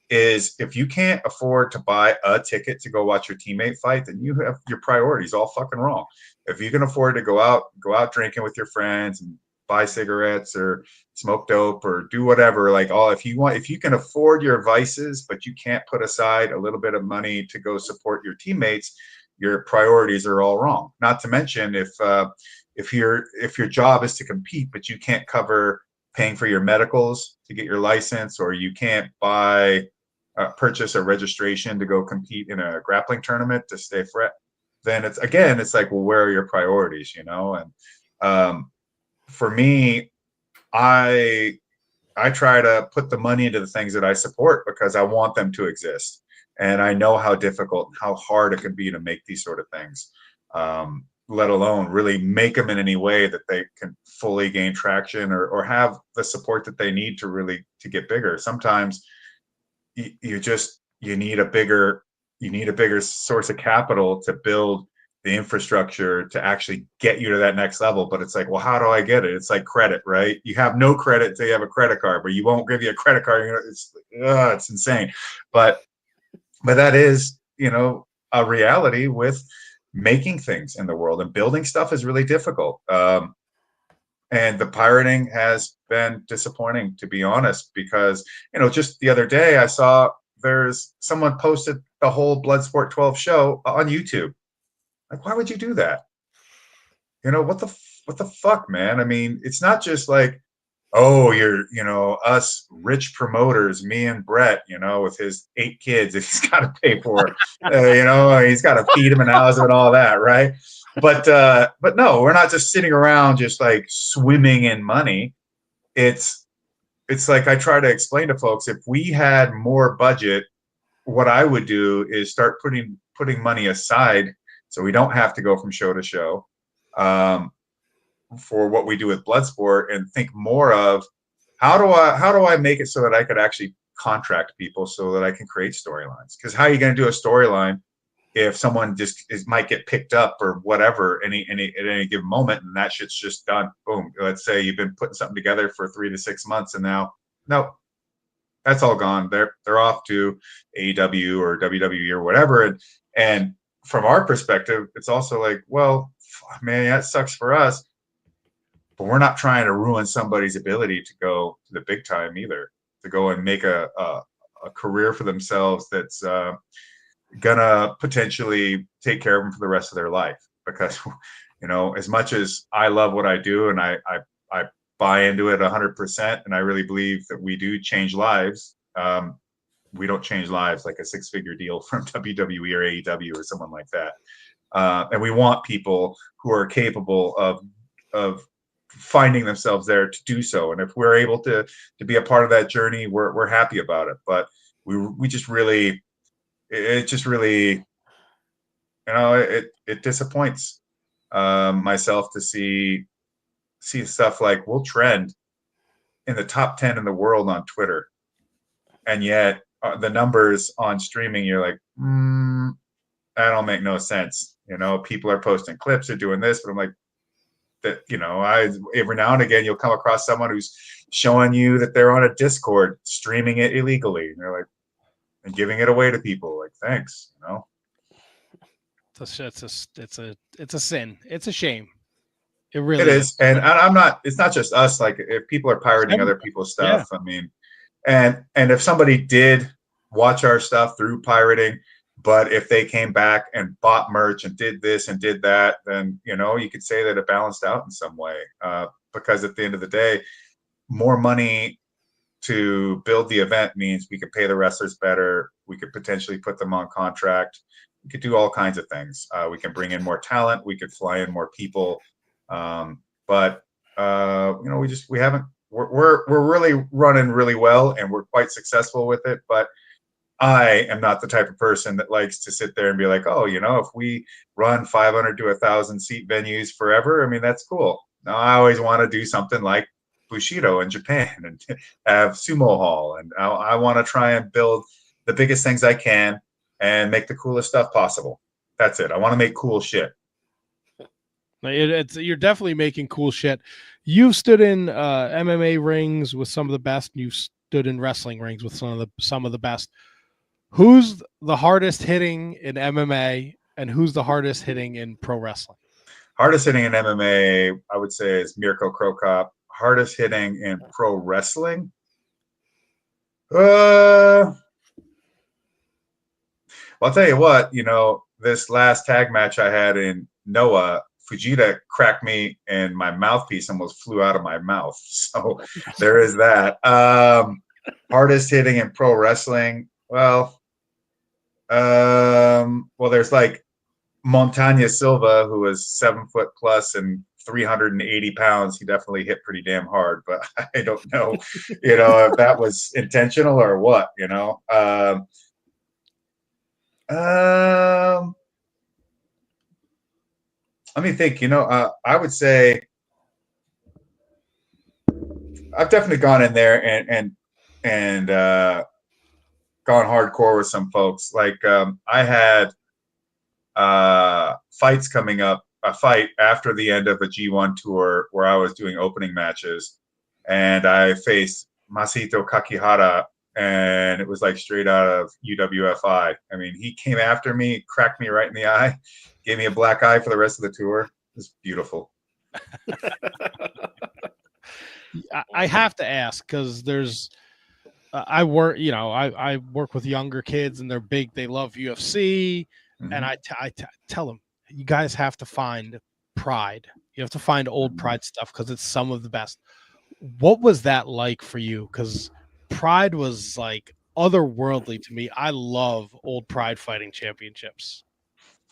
is, if you can't afford to buy a ticket to go watch your teammate fight, then you have your priorities all fucking wrong. If you can afford to go out drinking with your friends and buy cigarettes or smoke dope or do whatever, like if you can afford your vices, but you can't put aside a little bit of money to go support your teammates, your priorities are all wrong. Not to mention if your job is to compete, but you can't cover paying for your medicals to get your license, or you can't purchase a registration to go compete in a grappling tournament to stay fresh, then it's like, well, where are your priorities, you know? And for me, I try to put the money into the things that I support because I want them to exist. And I know how difficult, how hard it can be to make these sort of things, let alone really make them in any way that they can fully gain traction or have the support that they need to get bigger. Sometimes you need a bigger source of capital to build the infrastructure to actually get you to that next level. But it's like, well, how do I get it? It's like credit, right? You have no credit till you have a credit card, but you won't give you a credit card. You know, it's insane. But that is, you know, a reality with making things in the world, and building stuff is really difficult. And the pirating has been disappointing, to be honest, because, you know, just the other day I saw there's someone posted the whole Bloodsport 12 show on YouTube. Like, why would you do that? You know, what the fuck, man? I mean, it's not just like, oh, you know, us rich promoters, me and Brett, you know, with his 8 kids that he's got to pay for, you know, he's got to feed him and house him and all that, right? But no, we're not just sitting around just like swimming in money. It's like I try to explain to folks, if we had more budget, what I would do is start putting money aside so we don't have to go from show to show for what we do with Bloodsport, and think more of how do I make it so that I could actually contract people so that I can create storylines? Because how are you going to do a storyline if someone might get picked up or whatever at any given moment, and that shit's just done? Boom. Let's say you've been putting something together for 3 to 6 months, and now, no, that's all gone. They're off to AEW or WWE or whatever. And from our perspective, it's also like, well, man, that sucks for us, but we're not trying to ruin somebody's ability to go to the big time either, to go and make a career for themselves that's gonna potentially take care of them for the rest of their life. Because, you know, as much as I love what I do and I buy into it 100%, and I really believe that we do change lives, we don't change lives like a 6-figure deal from WWE or AEW or someone like that. And we want people who are capable of finding themselves there to do so. And if we're able to be a part of that journey, we're happy about it. But it just really it disappoints myself to see stuff like we'll trend in the top 10 in the world on Twitter, and yet the numbers on streaming, you're like, that don't make no sense. People are posting clips, they're doing this, but I'm like, that every now and again you'll come across someone who's showing you that they're on a Discord streaming it illegally, and they're like, and giving it away to people. Like, thanks. It's a sin. It's a shame. It really It is. And I'm not. It's not just us. Like, if people are pirating other people's stuff, I mean, and if somebody did watch our stuff through pirating, but if they came back and bought merch and did this and did that, then you could say that it balanced out in some way. Because at the end of the day, more money to build the event means we could pay the wrestlers better. We could potentially put them on contract. We could do all kinds of things. We can bring in more talent. We could fly in more people. But we haven't. We're really running really well, and we're quite successful with it. But I am not the type of person that likes to sit there and be like, oh, if we run 500 to 1,000 seat venues forever, I mean, that's cool. Now, I always want to do something like Bushido in Japan and have Sumo Hall. And I want to try and build the biggest things I can and make the coolest stuff possible. That's it. I want to make cool shit. You're definitely making cool shit. You've stood in MMA rings with some of the best. You've stood in wrestling rings with some of the best. Who's the hardest hitting in MMA, and who's the hardest hitting in pro wrestling? Hardest hitting in MMA, I would say, is Mirko Krokop. Hardest hitting in pro wrestling? Well, I'll tell you what, this last tag match I had in Noah, Fujita cracked me and my mouthpiece almost flew out of my mouth. So there is that. Hardest hitting in pro wrestling. Well, there's like Montaña Silva, who was 7 foot plus and 380 pounds. He definitely hit pretty damn hard, but I don't know, if that was intentional or what, let me think. I would say I've definitely gone in there and gone hardcore with some folks. Like, I had fights coming up, a fight after the end of a G1 tour where I was doing opening matches, and I faced Masahito Kakihara, and it was like straight out of UWFI. I mean, he came after me, cracked me right in the eye, gave me a black eye for the rest of the tour. It was beautiful. I have to ask, because there's I work with younger kids, and they're big. They love UFC, and I tell them, you guys have to find Pride. You have to find old Pride stuff, because it's some of the best. What was that like for you? Because Pride was like otherworldly to me. I love old Pride fighting championships.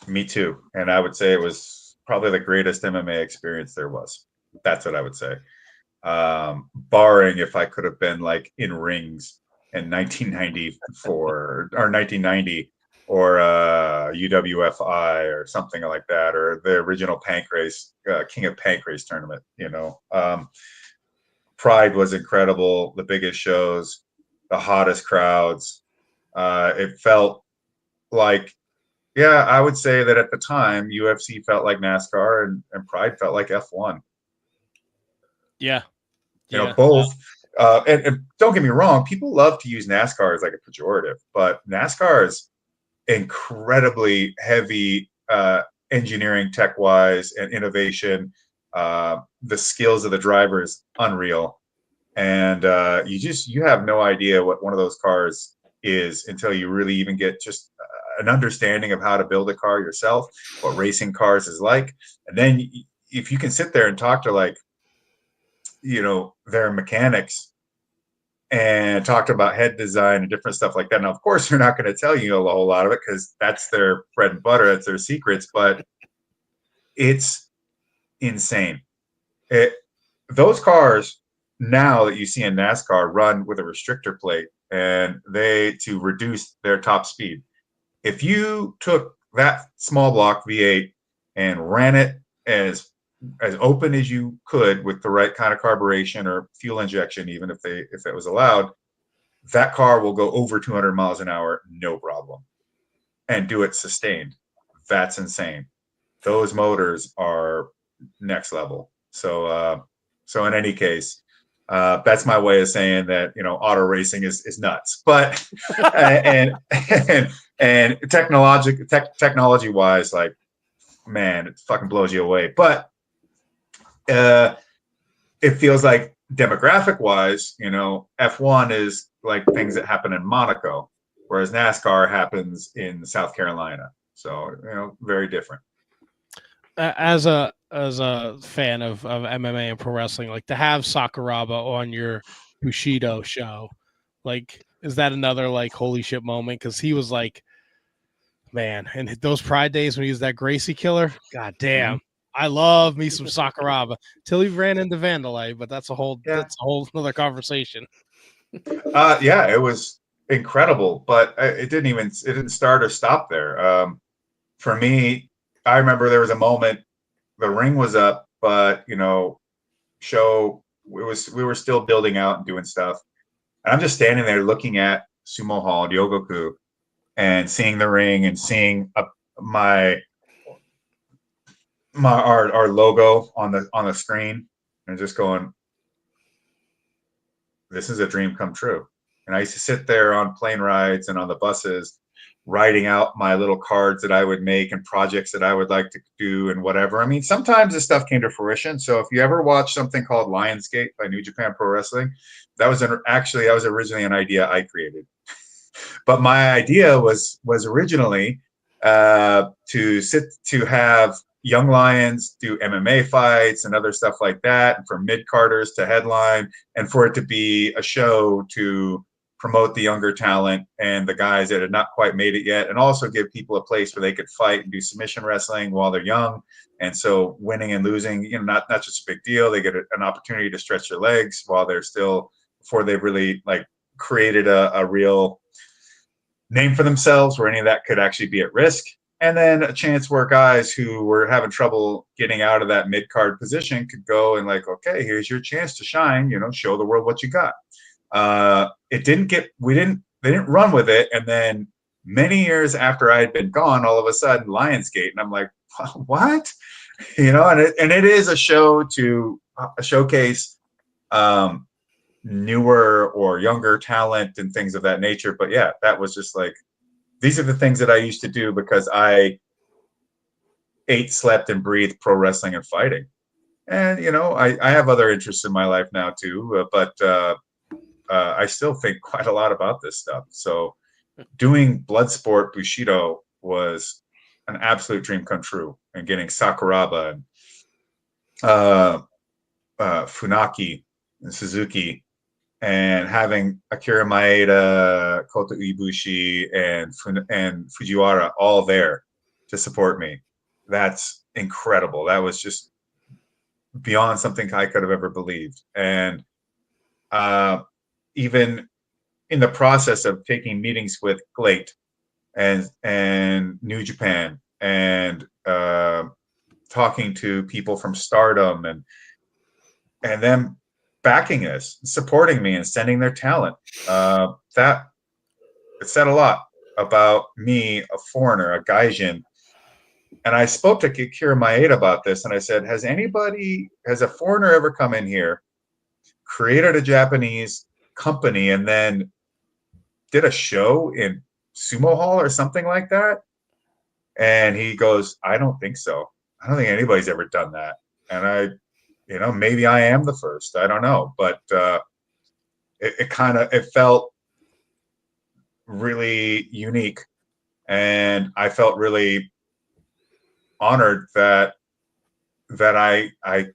Me too. And I would say it was probably the greatest MMA experience there was. That's what I would say. Barring if I could have been like in rings in 1994 or 1990 or UWFI or something like that, or the original Pancrase, King of Pancrase tournament, Pride was incredible. The biggest shows, the hottest crowds. It felt like, I would say that at the time, UFC felt like NASCAR and Pride felt like F1. Yeah. Both. And don't get me wrong, people love to use NASCAR as like a pejorative, but NASCAR is incredibly heavy engineering tech-wise and innovation. The skills of the driver is unreal. And you have no idea what one of those cars is until you really even get just an understanding of how to build a car yourself, what racing cars is like. And then if you can sit there and talk to like, their mechanics and talked about head design and different stuff like that. Now, of course, they're not going to tell you a whole lot of it because that's their bread and butter. That's their secrets, but it's insane. Those cars now that you see in NASCAR run with a restrictor plate and to reduce their top speed. If you took that small block V8 and ran it as open as you could with the right kind of carburation or fuel injection, even if it was allowed, that car will go over 200 miles an hour, no problem, and do it sustained. That's insane. Those motors are next level. So in any case, that's my way of saying that, auto racing is nuts, but and technology wise, like, man, it fucking blows you away. But it feels like demographic wise, F1 is like things that happen in Monaco, whereas NASCAR happens in South Carolina. So, very different. As a fan of MMA and pro wrestling, like to have Sakuraba on your Bushido show, like, is that another like holy shit moment? Because he was like, man, and those Pride days when he was that Gracie killer, god damn. I love me some Sakuraba till he ran into Vandalite, but that's a whole other conversation. Yeah, it was incredible, but it didn't start or stop there. For me, I remember there was a moment, the ring was up, but we were still building out and doing stuff. And I'm just standing there looking at Sumo Hall, Ryogoku, and seeing the ring and seeing our logo on the screen, and just going, this is a dream come true. And I used to sit there on plane rides and on the buses, writing out my little cards that I would make and projects that I would like to do and whatever. I mean, sometimes this stuff came to fruition. So if you ever watch something called Lionsgate by New Japan Pro Wrestling, that was originally an idea I created. But my idea was originally to have young lions do MMA fights and other stuff like that, and for mid-carders to headline, and for it to be a show to promote the younger talent and the guys that had not quite made it yet, and also give people a place where they could fight and do submission wrestling while they're young. And so winning and losing, not just a big deal. They get an opportunity to stretch their legs while they're still, before they've really like created a real name for themselves where any of that could actually be at risk. And then a chance where guys who were having trouble getting out of that mid-card position could go and like, okay, here's your chance to shine, show the world what you got. They didn't run with it. And then many years after I had been gone, all of a sudden Lionsgate, and I'm like, what? And it is a show to showcase newer or younger talent and things of that nature. But yeah, that was just like, these are the things that I used to do because I ate, slept, and breathed pro wrestling and fighting. And, I have other interests in my life now too, but I still think quite a lot about this stuff. So doing Bloodsport Bushido was an absolute dream come true, and getting Sakuraba and Funaki and Suzuki, and having Akira Maeda, Kota Ibushi, and Fujiwara all there to support me. That's incredible. That was just beyond something I could have ever believed. And even in the process of taking meetings with GLEAT and New Japan, and talking to people from Stardom, and them backing us, supporting me, and sending their talent, that it said a lot about me, a foreigner, a gaijin. And I spoke to Akira Maeda about this, and I said, has a foreigner ever come in here, created a Japanese company, and then did a show in Sumo Hall or something like that? And he goes, I don't think so. I don't think anybody's ever done that. And maybe I am the first. I don't know. But it felt really unique. And I felt really honored that I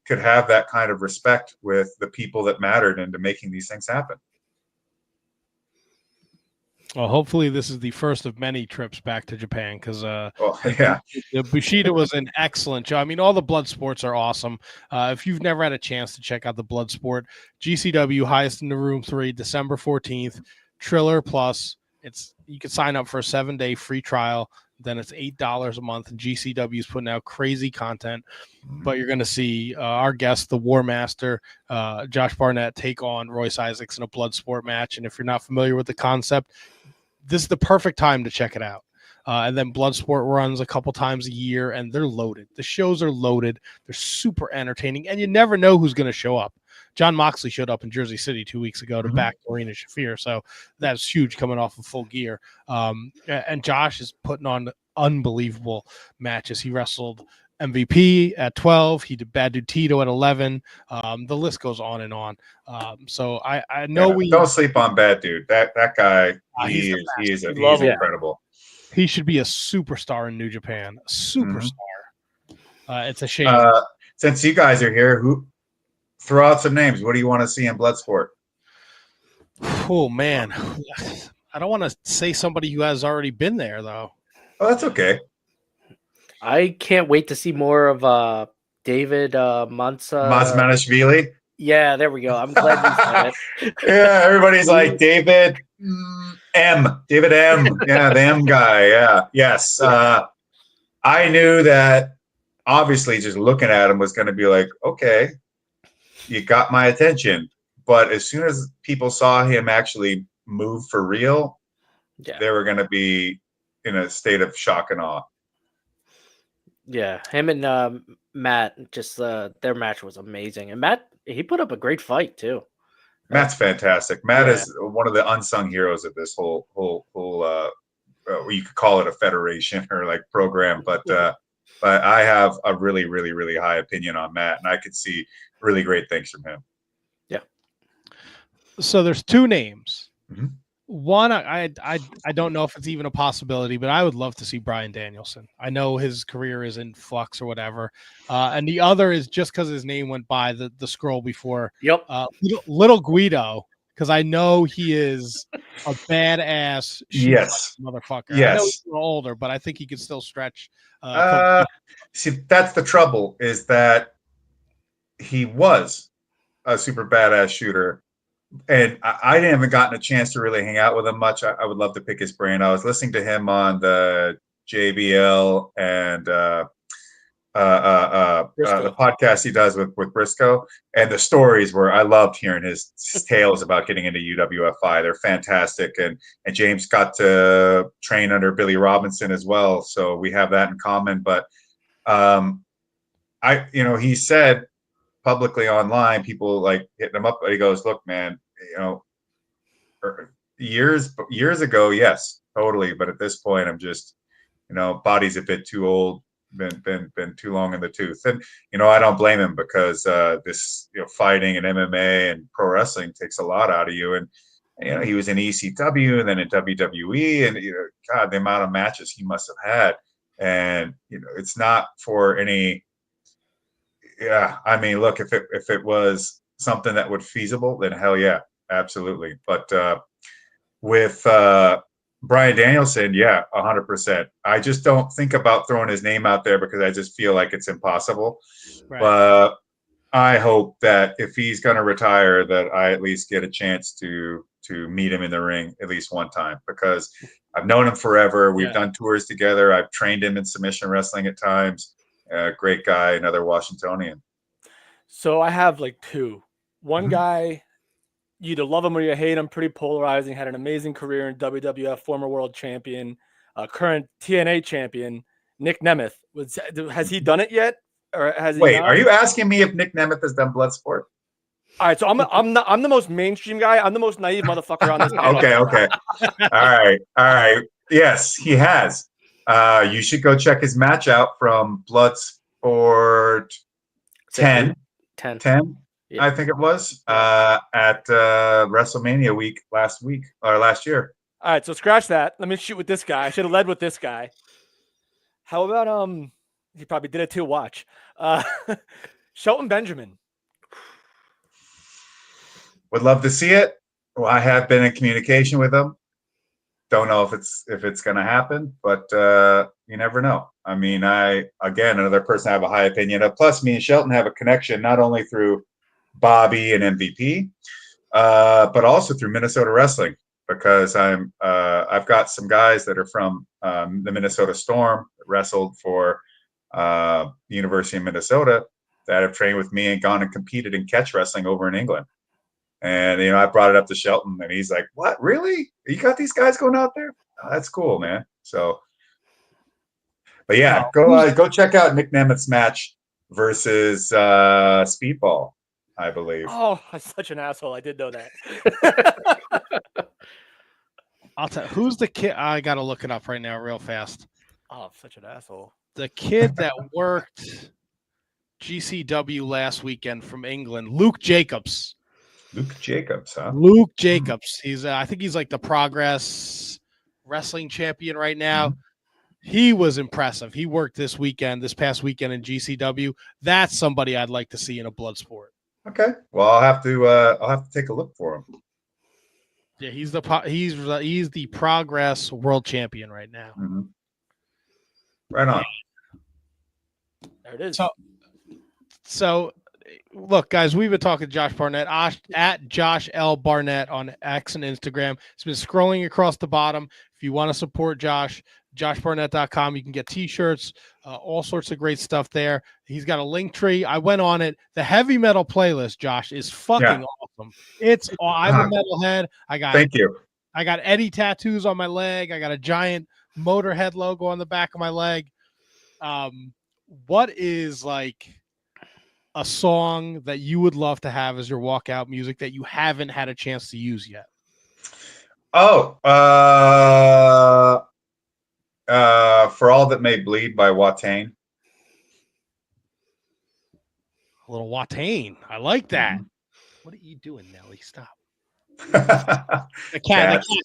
could have that kind of respect with the people that mattered into making these things happen. Well, hopefully this is the first of many trips back to Japan, because yeah, the Bushido was an excellent show. I mean, all the blood sports are awesome. If you've never had a chance to check out the Bloodsport, GCW Highest in the Room 3, December 14th, Triller Plus. You can sign up for a 7-day free trial. then it's $8 a month. And GCW is putting out crazy content. But you're going to see our guest, the War Master, Josh Barnett, take on Royce Issacs in a Bloodsport match. And if you're not familiar with the concept, this is the perfect time to check it out. And then Bloodsport runs a couple times a year, and they're loaded. The shows are loaded. They're super entertaining, and you never know who's going to show up. John Moxley showed up in Jersey City 2 weeks ago to back Marina Shafir, so that's huge coming off of Full Gear. And Josh is putting on unbelievable matches. He wrestled MVP at 12. He did Bad Dude Tito at 11. The list goes on and on. So I know we don't sleep on Bad Dude. That guy, he is incredible. He should be a superstar in New Japan. A superstar. It's a shame. Since you guys are here, throw out some names. What do you want to see in Bloodsport? Oh man, I don't want to say somebody who has already been there though. Oh, that's okay. I can't wait to see more of David Mazmanashvili. Yeah, there we go. I'm glad you said it. Yeah, everybody's like David M. David M. Yeah, the M guy. Yeah. Yes. I knew that obviously just looking at him was going to be like, okay, you got my attention. But as soon as people saw him actually move for real, they were going to be in a state of shock and awe. Yeah, him and Matt, just their match was amazing. And Matt, he put up a great fight too. Matt's fantastic. Matt is one of the unsung heroes of this whole you could call it a federation or like program, but I have a really, really, really high opinion on Matt, and I could see really great things from him. Yeah. So there's two names. One, I don't know if it's even a possibility, but I would love to see Bryan Danielson. I know his career is in flux or whatever. And the other is just because his name went by the scroll before. Yep. Little Guido, because I know he is a badass motherfucker. Yes. I know he's a little older, but I think he could still stretch. See, that's the trouble, is that he was a super badass shooter. And I haven't gotten a chance to really hang out with him much. I would love to pick his brain. I was listening to him on the JBL and the podcast he does with Briscoe, and the stories where I loved hearing his tales about getting into UWFI. They're fantastic. And James got to train under Billy Robinson as well. So we have that in common. But he said publicly online, people like hitting him up, but he goes, look, man, years ago, yes, totally. But at this point, I'm just, body's a bit too old, been too long in the tooth. And, I don't blame him, because this, fighting and MMA and pro wrestling takes a lot out of you. And, he was in ECW and then in WWE, and, God, the amount of matches he must have had. And, it's not for any, I mean, look, if it was something that would feasible, then hell yeah, absolutely. But with Bryan Danielson, 100%. I just don't think about throwing his name out there because I just feel like it's impossible. Right. But I hope that if he's going to retire, that I at least get a chance to meet him in the ring at least one time, because I've known him forever. We've done tours together. I've trained him in submission wrestling at times. Great guy, another Washingtonian. So I have like two. One guy, you either love him or you hate him, pretty polarizing, had an amazing career in WWF, former world champion, current TNA champion, Nick Nemeth. Has he done it yet? Or has he are you asking me if Nick Nemeth has done Bloodsport? All right, so I'm the most mainstream guy. I'm the most naive motherfucker on this. Okay. All right. Yes, he has. You should go check his match out from Bloodsport 10. Yeah. I think it was at WrestleMania week last year. All right, so scratch that. Let me shoot with this guy. I should have led with this guy. How about he probably did it too. Watch Shelton Benjamin. Would love to see it. Well, I have been in communication with him. Don't know if it's going to happen, but you never know. I mean, another person I have a high opinion of. Plus, me and Shelton have a connection not only through Bobby and MVP, but also through Minnesota wrestling, because I've got some guys that are from the Minnesota Storm that wrestled for the University of Minnesota that have trained with me and gone and competed in catch wrestling over in England. And, I brought it up to Shelton, and he's like, what, really? You got these guys going out there? Oh, that's cool, man. So, but yeah, go check out Nick Nemeth's match versus Speedball, I believe. Oh, I'm such an asshole. I did know that. I'll tell you, who's the kid? I got to look it up right now real fast. Oh, I'm such an asshole. The kid that worked GCW last weekend from England, Luke Jacobs. Luke Jacobs, huh? Luke Jacobs. He's I think he's like the Progress Wrestling champion right now. Mhm. He was impressive. He worked this past weekend in GCW. That's somebody I'd like to see in a Bloodsport. Okay. Well, I'll have to take a look for him. Yeah, he's the Progress World Champion right now. Mm-hmm. Right on. There it is. So look, guys, we've been talking to Josh Barnett at Josh L. Barnett on X and Instagram. It's been scrolling across the bottom. If you want to support Josh, joshbarnett.com. You can get t-shirts, all sorts of great stuff there. He's got a link tree. I went on it. The heavy metal playlist, Josh, is fucking awesome. I'm a metalhead. Thank you. I got Eddie tattoos on my leg. I got a giant Motorhead logo on the back of my leg. What is like a song that you would love to have as your walkout music that you haven't had a chance to use yet? Oh, For All That May Bleed by Watain. A little Watain. I like that. Mhm. What are you doing, Nelly? Stop. The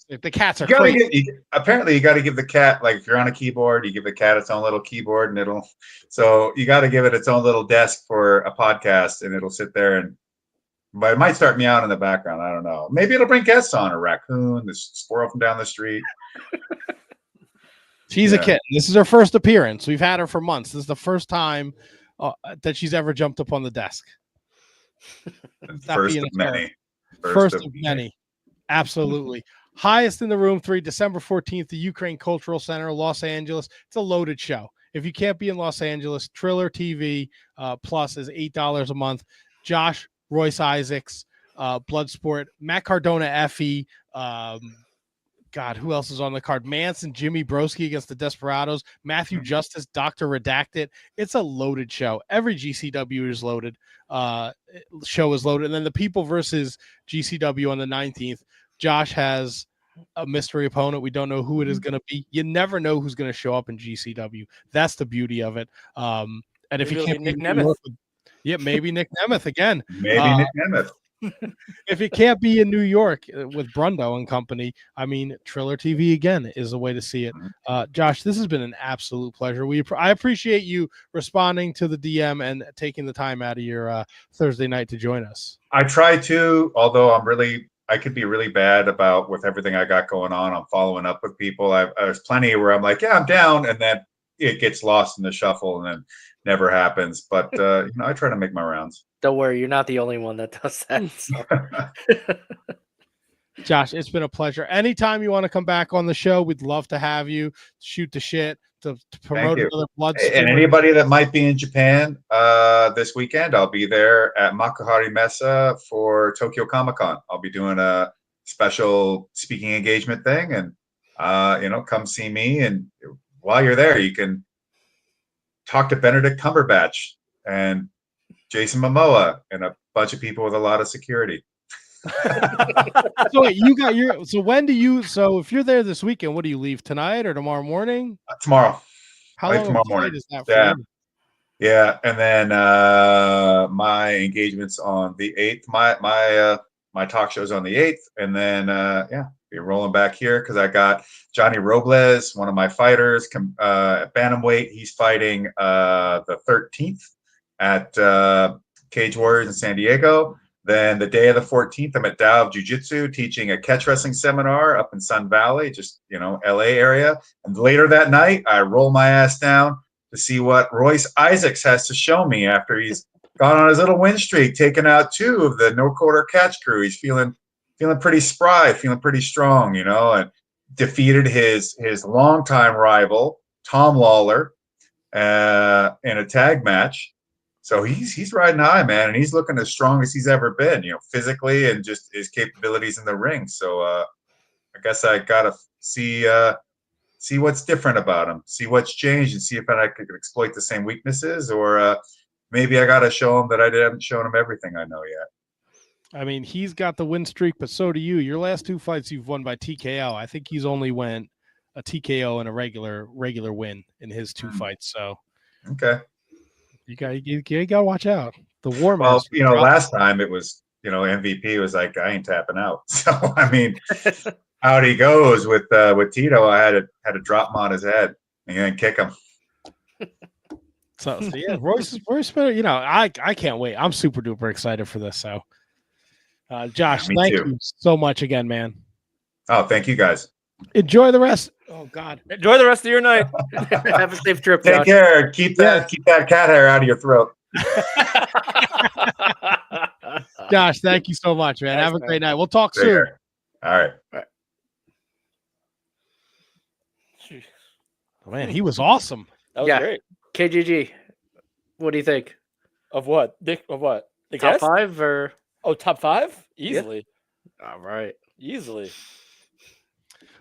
The cats are crazy. Apparently you got to give the cat, like if you're on a keyboard, you give the cat its own little keyboard, and so you got to give it its own little desk for a podcast, and it'll sit there but it might start meowing in the background. I don't know. Maybe it'll bring guests on, a raccoon, the squirrel from down the street. She's a kitten. This is her first appearance. We've had her for months. This is the first time that she's ever jumped up on the desk. First of many. First of many. Absolutely. Highest in the Room 3, December 14th, the Ukraine Cultural Center, Los Angeles. It's a loaded show. If you can't be in Los Angeles, Triller TV Plus is $8 a month. Josh, Royce Issacs, Bloodsport, Matt Cardona, FE. God, who else is on the card? Manson, Jimmy Broski against the Desperados, Matthew Justice, Dr. Redacted. It's a loaded show. Every GCW is loaded. Show is loaded. And then the People versus GCW on the 19th. Josh has a mystery opponent. We don't know who it is going to be. You never know who's going to show up in GCW. That's the beauty of it. And if you can't Nick Nemeth. Maybe Nick Nemeth again. Maybe Nick Nemeth. If it can't be in New York with Brundo and company, I mean, Triller TV again is the way to see it. Josh, this has been an absolute pleasure. I appreciate you responding to the DM and taking the time out of your Thursday night to join us. I try to, although I could be really bad about with everything I got going on. I'm following up with people. There's plenty where I'm like, yeah, I'm down, and then it gets lost in the shuffle and then never happens. But I try to make my rounds. Don't worry, you're not the only one that does that. So. Josh, it's been a pleasure. Anytime you want to come back on the show, we'd love to have you shoot the shit to promote another Bloodsport. And anybody that might be in Japan this weekend, I'll be there at Makuhari Mesa for Tokyo Comic-Con. I'll be doing a special speaking engagement thing, and come see me. And while you're there, you can talk to Benedict Cumberbatch and Jason Momoa and a bunch of people with a lot of security. So wait, if you're there this weekend, what do you leave tonight or tomorrow morning? Tomorrow. How long tomorrow morning is that for you? Yeah, and then my engagements on the 8th. My talk show's on the 8th, and then be rolling back here because I got Johnny Robles, one of my fighters, at bantamweight. He's fighting the 13th at Cage Warriors in San Diego. Then the day of the 14th, I'm at Tao of Jiu-Jitsu teaching a catch wrestling seminar up in Sun Valley, just LA area. And later that night, I roll my ass down to see what Royce Issacs has to show me after he's gone on his little win streak, taking out 2 of the No Quarter Catch crew. He's feeling feeling pretty spry, feeling pretty strong, and defeated his longtime rival Tom Lawler in a tag match. So he's riding high, man, and he's looking as strong as he's ever been, physically and just his capabilities in the ring. So I guess I gotta see what's different about him, see what's changed, and see if I could exploit the same weaknesses, or maybe I gotta show him that I haven't shown him everything I know yet. I mean, he's got the win streak, but so do you. Your last 2 fights you've won by TKO. I think he's only went a TKO and a regular win in his 2 fights. So okay, you gotta watch out. The War Well, Master. last time it was, MVP was like, I ain't tapping out. So I mean, out he goes with Tito. I had to drop him on his head and then kick him. So yeah, Royce better. I can't wait. I'm super duper excited for this. So, Josh, thank you so much again, man. Oh, thank you guys. Enjoy the rest. Oh God, enjoy the rest of your night. Have a safe trip. Take Josh. care. Keep that cat hair out of your throat. Josh, thank you so much, man. Have a great night. We'll talk soon. All right. Oh, man, he was awesome. That was great. KGG, what do you think? Of what? Of what? The Top guest? 5 or? Oh, top 5? Easily. Yeah. All right. Easily.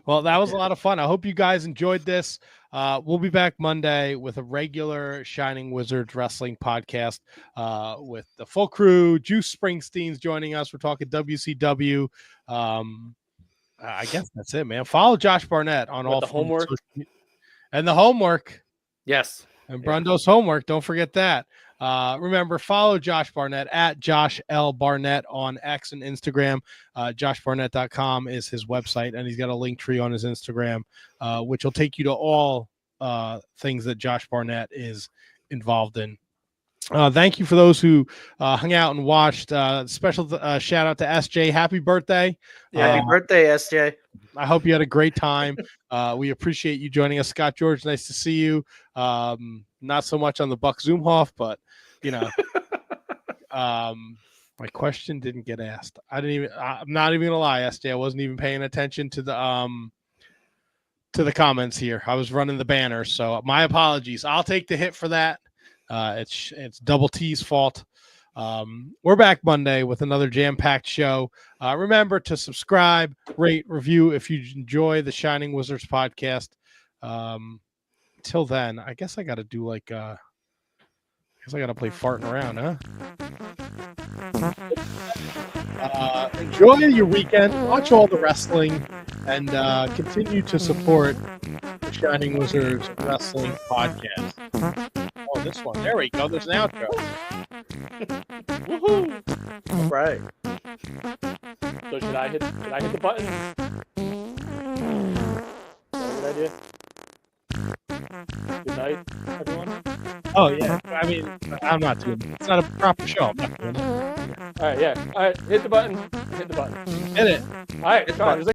Well, that was a lot of fun. I hope you guys enjoyed this. We'll be back Monday with a regular Shining Wizards Wrestling podcast with the full crew. Juice Springsteen's joining us. We're talking WCW. I guess that's it, man. Follow Josh Barnett on all the homework. And the homework. Yes. And Brundo's homework. Don't forget that. Remember, follow Josh Barnett at Josh L. Barnett on X and Instagram. JoshBarnett.com is his website, and he's got a link tree on his Instagram, which will take you to all things that Josh Barnett is involved in. Thank you for those who hung out and watched. Special shout out to SJ. Happy birthday. Happy birthday, SJ. I hope you had a great time. We appreciate you joining us. Scott George, nice to see you. Not so much on the Buck Zoomhoff, but my question didn't get asked. I'm not even gonna lie, SJ. I wasn't even paying attention to the comments here. I was running the banner, so my apologies. I'll take the hit for that. It's Double T's fault. We're back Monday with another jam-packed show. Remember to subscribe, rate, review if you enjoy the Shining Wizards podcast. Till then, I guess I got to do I got to play farting around, huh? Enjoy your weekend. Watch all the wrestling and continue to support the Shining Wizards Wrestling podcast. Oh, this one. There we go. There's an outro. Woohoo! All right. So should I hit the button? Is that a good idea? Good night, everyone. Oh yeah. I mean, I'm not doing it. It's not a proper show. I'm not doing it. All right, yeah. All right, hit the button. Hit the button. Hit it. All right, come on.